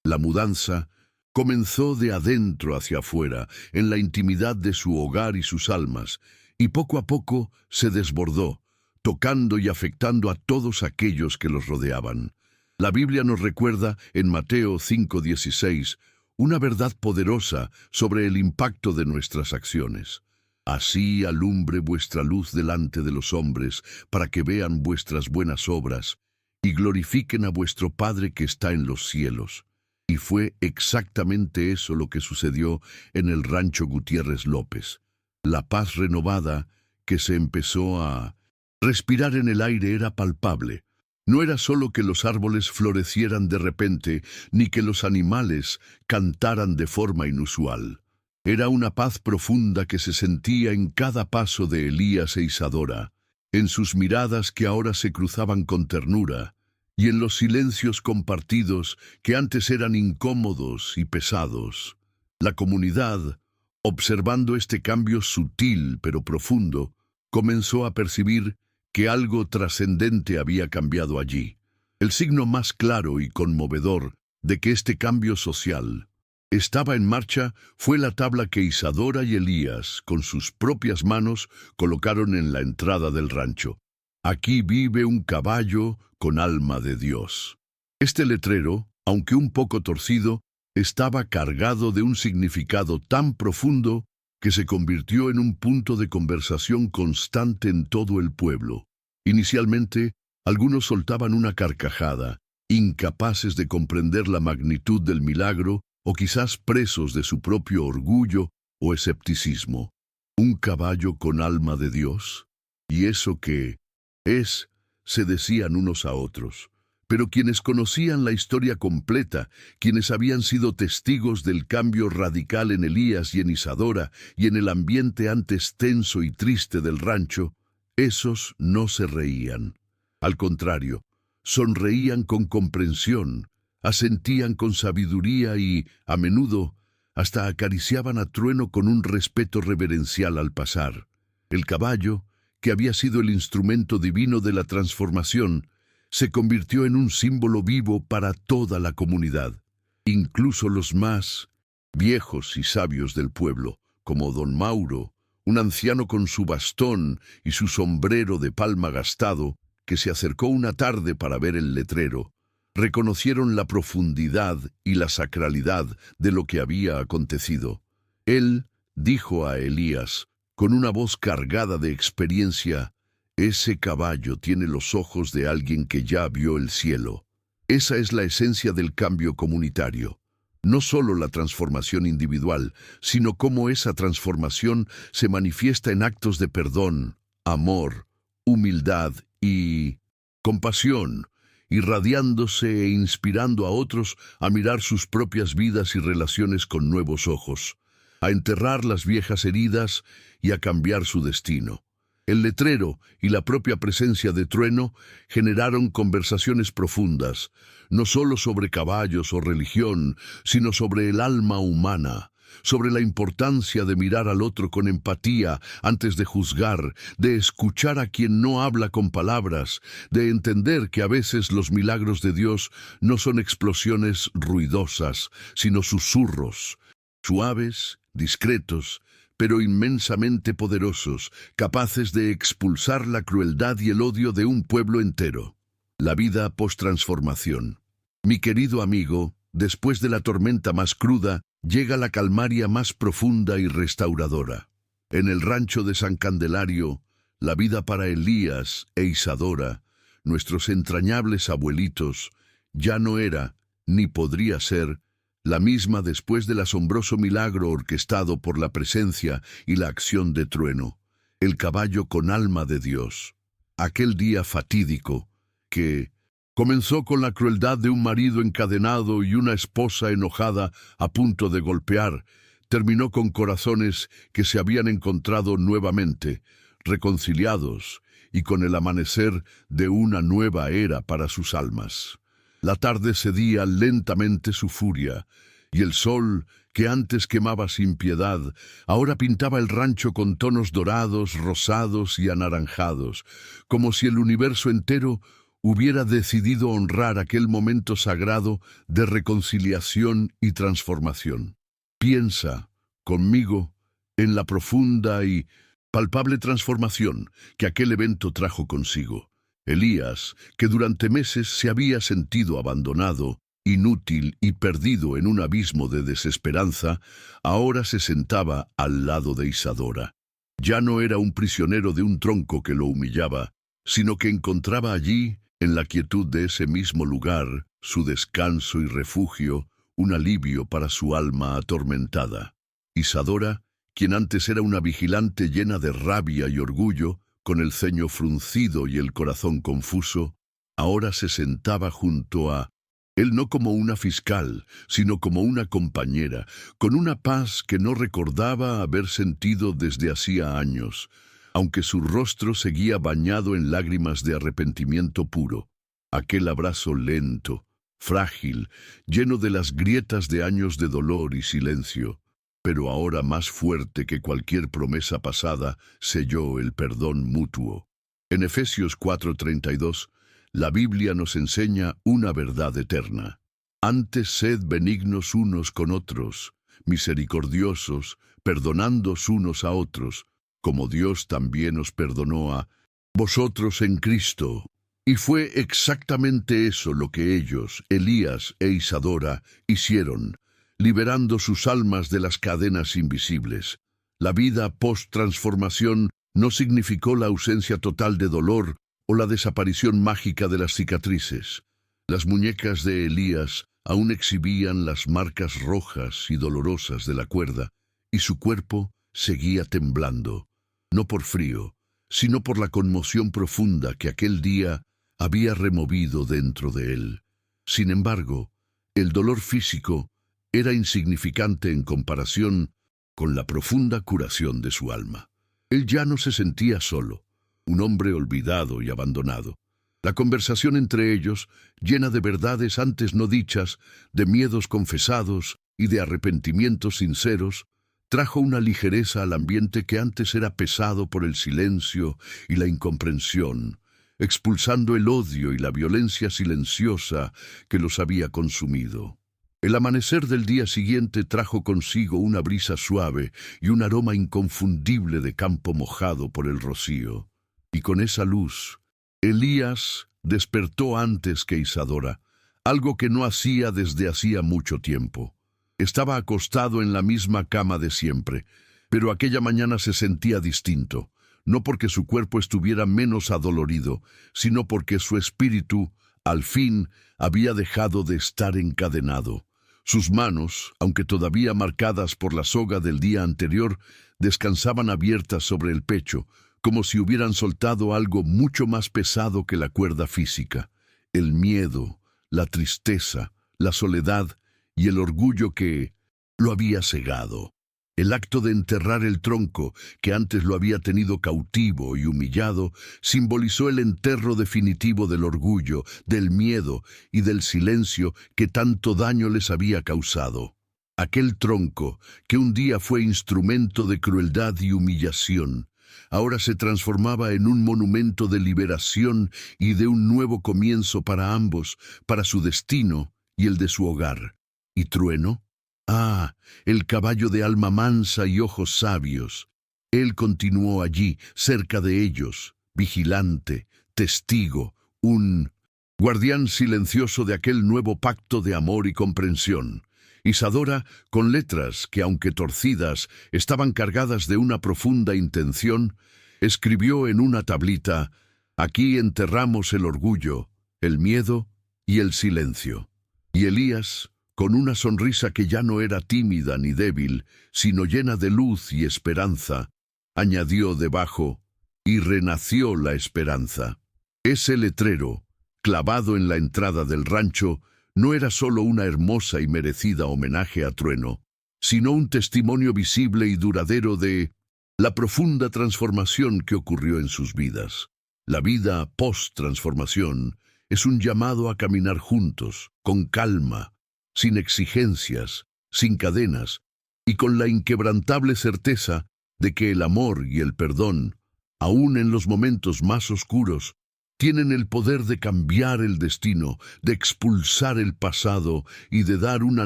La mudanza comenzó de adentro hacia afuera, en la intimidad de su hogar y sus almas, y poco a poco se desbordó, tocando y afectando a todos aquellos que los rodeaban. La Biblia nos recuerda en Mateo 5:16 una verdad poderosa sobre el impacto de nuestras acciones. Así alumbre vuestra luz delante de los hombres, para que vean vuestras buenas obras y glorifiquen a vuestro Padre que está en los cielos. Y fue exactamente eso lo que sucedió en el Rancho Gutiérrez López. La paz renovada que se empezó a respirar en el aire era palpable. No era solo que los árboles florecieran de repente, ni que los animales cantaran de forma inusual. Era una paz profunda que se sentía en cada paso de Elías e Isadora, en sus miradas que ahora se cruzaban con ternura, y en los silencios compartidos que antes eran incómodos y pesados. La comunidad, observando este cambio sutil pero profundo, comenzó a percibir que algo trascendente había cambiado allí. El signo más claro y conmovedor de que este cambio social estaba en marcha fue la tabla que Isadora y Elías, con sus propias manos, colocaron en la entrada del rancho. Aquí vive un caballo con alma de Dios. Este letrero, aunque un poco torcido, estaba cargado de un significado tan profundo que se convirtió en un punto de conversación constante en todo el pueblo. Inicialmente, algunos soltaban una carcajada, incapaces de comprender la magnitud del milagro o quizás presos de su propio orgullo o escepticismo. ¿Un caballo con alma de Dios? ¿Y eso qué es?, se decían unos a otros. Pero quienes conocían la historia completa, quienes habían sido testigos del cambio radical en Elías y en Isadora y en el ambiente antes tenso y triste del rancho, esos no se reían. Al contrario, sonreían con comprensión, asentían con sabiduría y, a menudo, hasta acariciaban a Trueno con un respeto reverencial al pasar. El caballo, que había sido el instrumento divino de la transformación, se convirtió en un símbolo vivo para toda la comunidad. Incluso los más viejos y sabios del pueblo, como don Mauro, un anciano con su bastón y su sombrero de palma gastado, que se acercó una tarde para ver el letrero, reconocieron la profundidad y la sacralidad de lo que había acontecido. Él dijo a Elías, con una voz cargada de experiencia: «Ese caballo tiene los ojos de alguien que ya vio el cielo». Esa es la esencia del cambio comunitario. No solo la transformación individual, sino cómo esa transformación se manifiesta en actos de perdón, amor, humildad y compasión, irradiándose e inspirando a otros a mirar sus propias vidas y relaciones con nuevos ojos, a enterrar las viejas heridas y a cambiar su destino. El letrero y la propia presencia de Trueno generaron conversaciones profundas, no solo sobre caballos o religión, sino sobre el alma humana, sobre la importancia de mirar al otro con empatía antes de juzgar, de escuchar a quien no habla con palabras, de entender que a veces los milagros de Dios no son explosiones ruidosas, sino susurros, suaves, discretos, pero inmensamente poderosos, capaces de expulsar la crueldad y el odio de un pueblo entero. La vida post-transformación. Mi querido amigo, después de la tormenta más cruda, llega la calmaria más profunda y restauradora. En el rancho de San Candelario, la vida para Elías e Isadora, nuestros entrañables abuelitos, ya no era, ni podría ser, la misma después del asombroso milagro orquestado por la presencia y la acción de Trueno, el caballo con alma de Dios. Aquel día fatídico, que comenzó con la crueldad de un marido encadenado y una esposa enojada a punto de golpear, terminó con corazones que se habían encontrado nuevamente, reconciliados y con el amanecer de una nueva era para sus almas. La tarde cedía lentamente su furia, y el sol, que antes quemaba sin piedad, ahora pintaba el rancho con tonos dorados, rosados y anaranjados, como si el universo entero hubiera decidido honrar aquel momento sagrado de reconciliación y transformación. Piensa, conmigo, en la profunda y palpable transformación que aquel evento trajo consigo. Elías, que durante meses se había sentido abandonado, inútil y perdido en un abismo de desesperanza, ahora se sentaba al lado de Isadora. Ya no era un prisionero de un tronco que lo humillaba, sino que encontraba allí, en la quietud de ese mismo lugar, su descanso y refugio, un alivio para su alma atormentada. Isadora, quien antes era una vigilante llena de rabia y orgullo, con el ceño fruncido y el corazón confuso, ahora se sentaba junto a él, no como una fiscal, sino como una compañera, con una paz que no recordaba haber sentido desde hacía años, aunque su rostro seguía bañado en lágrimas de arrepentimiento puro. Aquel abrazo lento, frágil, lleno de las grietas de años de dolor y silencio, pero ahora más fuerte que cualquier promesa pasada, selló el perdón mutuo. En Efesios 4:32, la Biblia nos enseña una verdad eterna. Antes sed benignos unos con otros, misericordiosos, perdonándoos unos a otros, como Dios también os perdonó a vosotros en Cristo. Y fue exactamente eso lo que ellos, Elías e Isadora, hicieron, liberando sus almas de las cadenas invisibles. La vida post-transformación no significó la ausencia total de dolor o la desaparición mágica de las cicatrices. Las muñecas de Elías aún exhibían las marcas rojas y dolorosas de la cuerda, y su cuerpo seguía temblando, no por frío, sino por la conmoción profunda que aquel día había removido dentro de él. Sin embargo, el dolor físico era insignificante en comparación con la profunda curación de su alma. Él ya no se sentía solo, un hombre olvidado y abandonado. La conversación entre ellos, llena de verdades antes no dichas, de miedos confesados y de arrepentimientos sinceros, trajo una ligereza al ambiente que antes era pesado por el silencio y la incomprensión, expulsando el odio y la violencia silenciosa que los había consumido. El amanecer del día siguiente trajo consigo una brisa suave y un aroma inconfundible de campo mojado por el rocío. Y con esa luz, Elías despertó antes que Isadora, algo que no hacía desde hacía mucho tiempo. Estaba acostado en la misma cama de siempre, pero aquella mañana se sentía distinto, no porque su cuerpo estuviera menos adolorido, sino porque su espíritu, al fin, había dejado de estar encadenado. Sus manos, aunque todavía marcadas por la soga del día anterior, descansaban abiertas sobre el pecho, como si hubieran soltado algo mucho más pesado que la cuerda física: el miedo, la tristeza, la soledad y el orgullo que lo había cegado. El acto de enterrar el tronco, que antes lo había tenido cautivo y humillado, simbolizó el entierro definitivo del orgullo, del miedo y del silencio que tanto daño les había causado. Aquel tronco, que un día fue instrumento de crueldad y humillación, ahora se transformaba en un monumento de liberación y de un nuevo comienzo para ambos, para su destino y el de su hogar. ¿Y Trueno? Ah, el caballo de alma mansa y ojos sabios. Él continuó allí, cerca de ellos, vigilante, testigo, un guardián silencioso de aquel nuevo pacto de amor y comprensión. Isadora, con letras que, aunque torcidas, estaban cargadas de una profunda intención, escribió en una tablita: «Aquí enterramos el orgullo, el miedo y el silencio». Y Elías, con una sonrisa que ya no era tímida ni débil, sino llena de luz y esperanza, añadió debajo: «Y renació la esperanza». Ese letrero, clavado en la entrada del rancho, no era solo una hermosa y merecida homenaje a Trueno, sino un testimonio visible y duradero de la profunda transformación que ocurrió en sus vidas. La vida post-transformación es un llamado a caminar juntos, con calma, sin exigencias, sin cadenas, y con la inquebrantable certeza de que el amor y el perdón, aun en los momentos más oscuros, tienen el poder de cambiar el destino, de expulsar el pasado y de dar una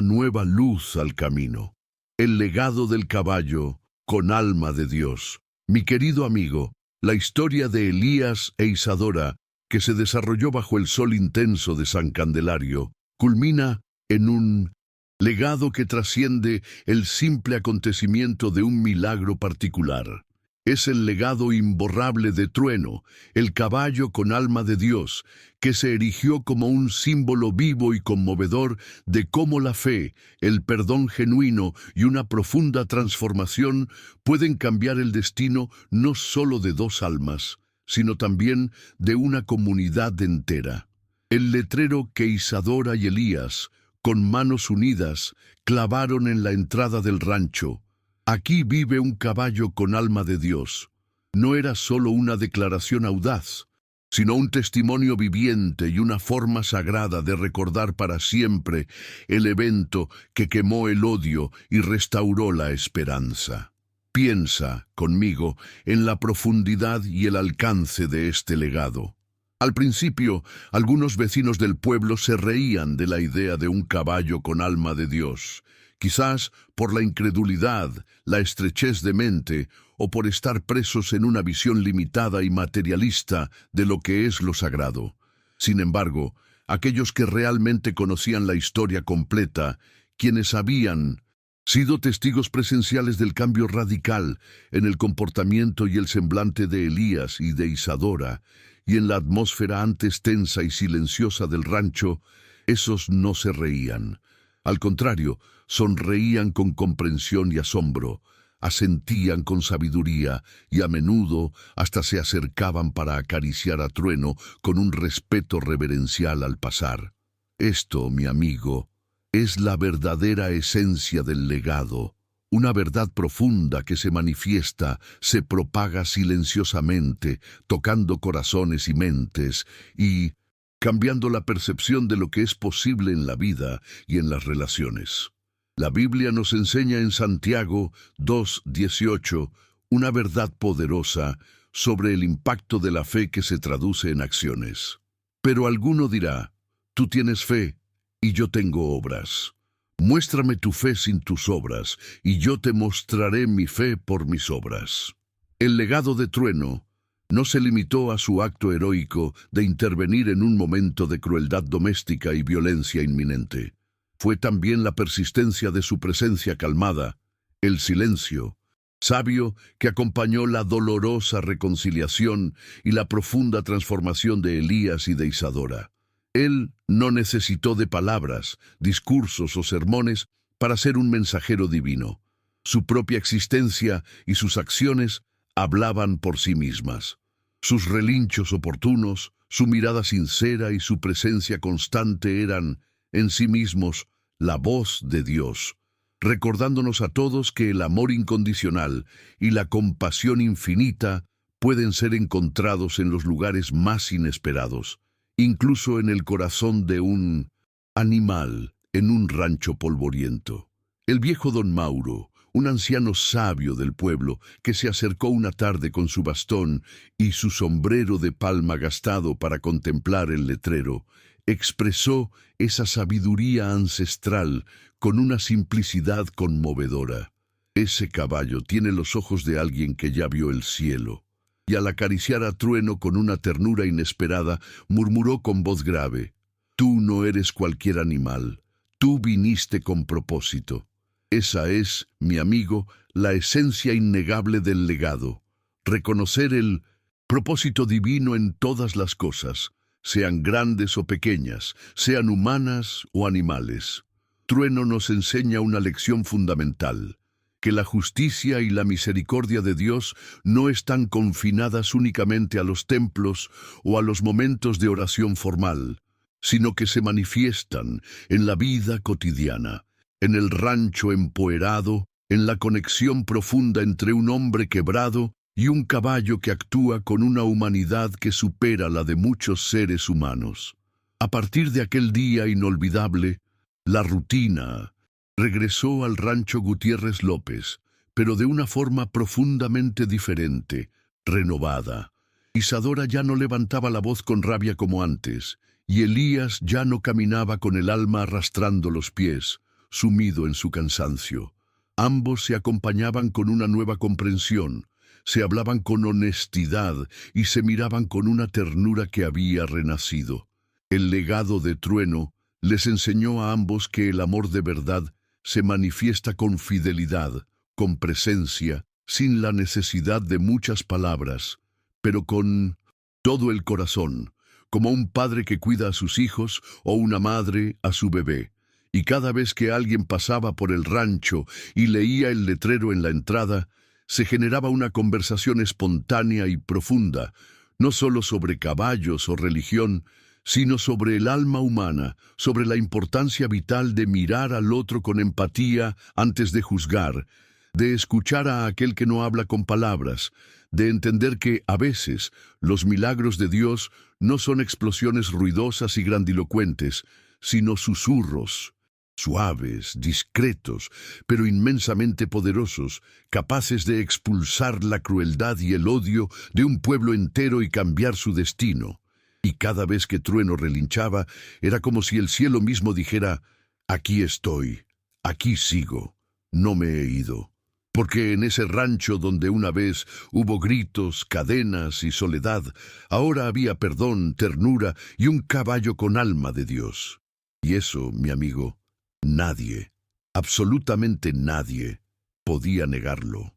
nueva luz al camino. El legado del caballo con alma de Dios. Mi querido amigo, la historia de Elías e Isadora, que se desarrolló bajo el sol intenso de San Candelario, culmina en un legado que trasciende el simple acontecimiento de un milagro particular. Es el legado imborrable de Trueno, el caballo con alma de Dios, que se erigió como un símbolo vivo y conmovedor de cómo la fe, el perdón genuino y una profunda transformación pueden cambiar el destino no solo de dos almas, sino también de una comunidad entera. El letrero que Isadora y Elías, con manos unidas, clavaron en la entrada del rancho: "Aquí vive un caballo con alma de Dios", no era solo una declaración audaz, sino un testimonio viviente y una forma sagrada de recordar para siempre el evento que quemó el odio y restauró la esperanza. Piensa, conmigo, en la profundidad y el alcance de este legado. Al principio, algunos vecinos del pueblo se reían de la idea de un caballo con alma de Dios, quizás por la incredulidad, la estrechez de mente o por estar presos en una visión limitada y materialista de lo que es lo sagrado. Sin embargo, aquellos que realmente conocían la historia completa, quienes habían sido testigos presenciales del cambio radical en el comportamiento y el semblante de Elías y de Isadora, y en la atmósfera antes tensa y silenciosa del rancho, esos no se reían. Al contrario, sonreían con comprensión y asombro, asentían con sabiduría y a menudo hasta se acercaban para acariciar a Trueno con un respeto reverencial al pasar. Esto, mi amigo, es la verdadera esencia del legado, una verdad profunda que se manifiesta, se propaga silenciosamente, tocando corazones y mentes y cambiando la percepción de lo que es posible en la vida y en las relaciones. La Biblia nos enseña en Santiago 2:18 una verdad poderosa sobre el impacto de la fe que se traduce en acciones. Pero alguno dirá: "Tú tienes fe y yo tengo obras. Muéstrame tu fe sin tus obras, y yo te mostraré mi fe por mis obras". El legado de Trueno no se limitó a su acto heroico de intervenir en un momento de crueldad doméstica y violencia inminente. Fue también la persistencia de su presencia calmada, el silencio sabio que acompañó la dolorosa reconciliación y la profunda transformación de Elías y de Isadora. Él no necesitó de palabras, discursos o sermones para ser un mensajero divino. Su propia existencia y sus acciones hablaban por sí mismas. Sus relinchos oportunos, su mirada sincera y su presencia constante eran, en sí mismos, la voz de Dios, recordándonos a todos que el amor incondicional y la compasión infinita pueden ser encontrados en los lugares más inesperados, incluso en el corazón de un animal en un rancho polvoriento. El viejo don Mauro, un anciano sabio del pueblo, que se acercó una tarde con su bastón y su sombrero de palma gastado para contemplar el letrero, expresó esa sabiduría ancestral con una simplicidad conmovedora. Ese caballo tiene los ojos de alguien que ya vio el cielo. Y al acariciar a Trueno con una ternura inesperada, murmuró con voz grave: "Tú no eres cualquier animal, tú viniste con propósito". Esa es, mi amigo, la esencia innegable del legado. Reconocer el propósito divino en todas las cosas, sean grandes o pequeñas, sean humanas o animales. Trueno nos enseña una lección fundamental: que la justicia y la misericordia de Dios no están confinadas únicamente a los templos o a los momentos de oración formal, sino que se manifiestan en la vida cotidiana, en el rancho empoerado, en la conexión profunda entre un hombre quebrado y un caballo que actúa con una humanidad que supera la de muchos seres humanos. A partir de aquel día inolvidable, la rutina regresó al rancho Gutiérrez López, pero de una forma profundamente diferente, renovada. Isadora ya no levantaba la voz con rabia como antes, y Elías ya no caminaba con el alma arrastrando los pies, sumido en su cansancio. Ambos se acompañaban con una nueva comprensión, se hablaban con honestidad y se miraban con una ternura que había renacido. El legado de Trueno les enseñó a ambos que el amor de verdad se manifiesta con fidelidad, con presencia, sin la necesidad de muchas palabras, pero con todo el corazón, como un padre que cuida a sus hijos o una madre a su bebé. Y cada vez que alguien pasaba por el rancho y leía el letrero en la entrada, se generaba una conversación espontánea y profunda, no solo sobre caballos o religión, sino sobre el alma humana, sobre la importancia vital de mirar al otro con empatía antes de juzgar, de escuchar a aquel que no habla con palabras, de entender que, a veces, los milagros de Dios no son explosiones ruidosas y grandilocuentes, sino susurros, suaves, discretos, pero inmensamente poderosos, capaces de expulsar la crueldad y el odio de un pueblo entero y cambiar su destino. Y cada vez que Trueno relinchaba, era como si el cielo mismo dijera: «Aquí estoy, aquí sigo, no me he ido». Porque en ese rancho donde una vez hubo gritos, cadenas y soledad, ahora había perdón, ternura y un caballo con alma de Dios. Y eso, mi amigo, nadie, absolutamente nadie, podía negarlo.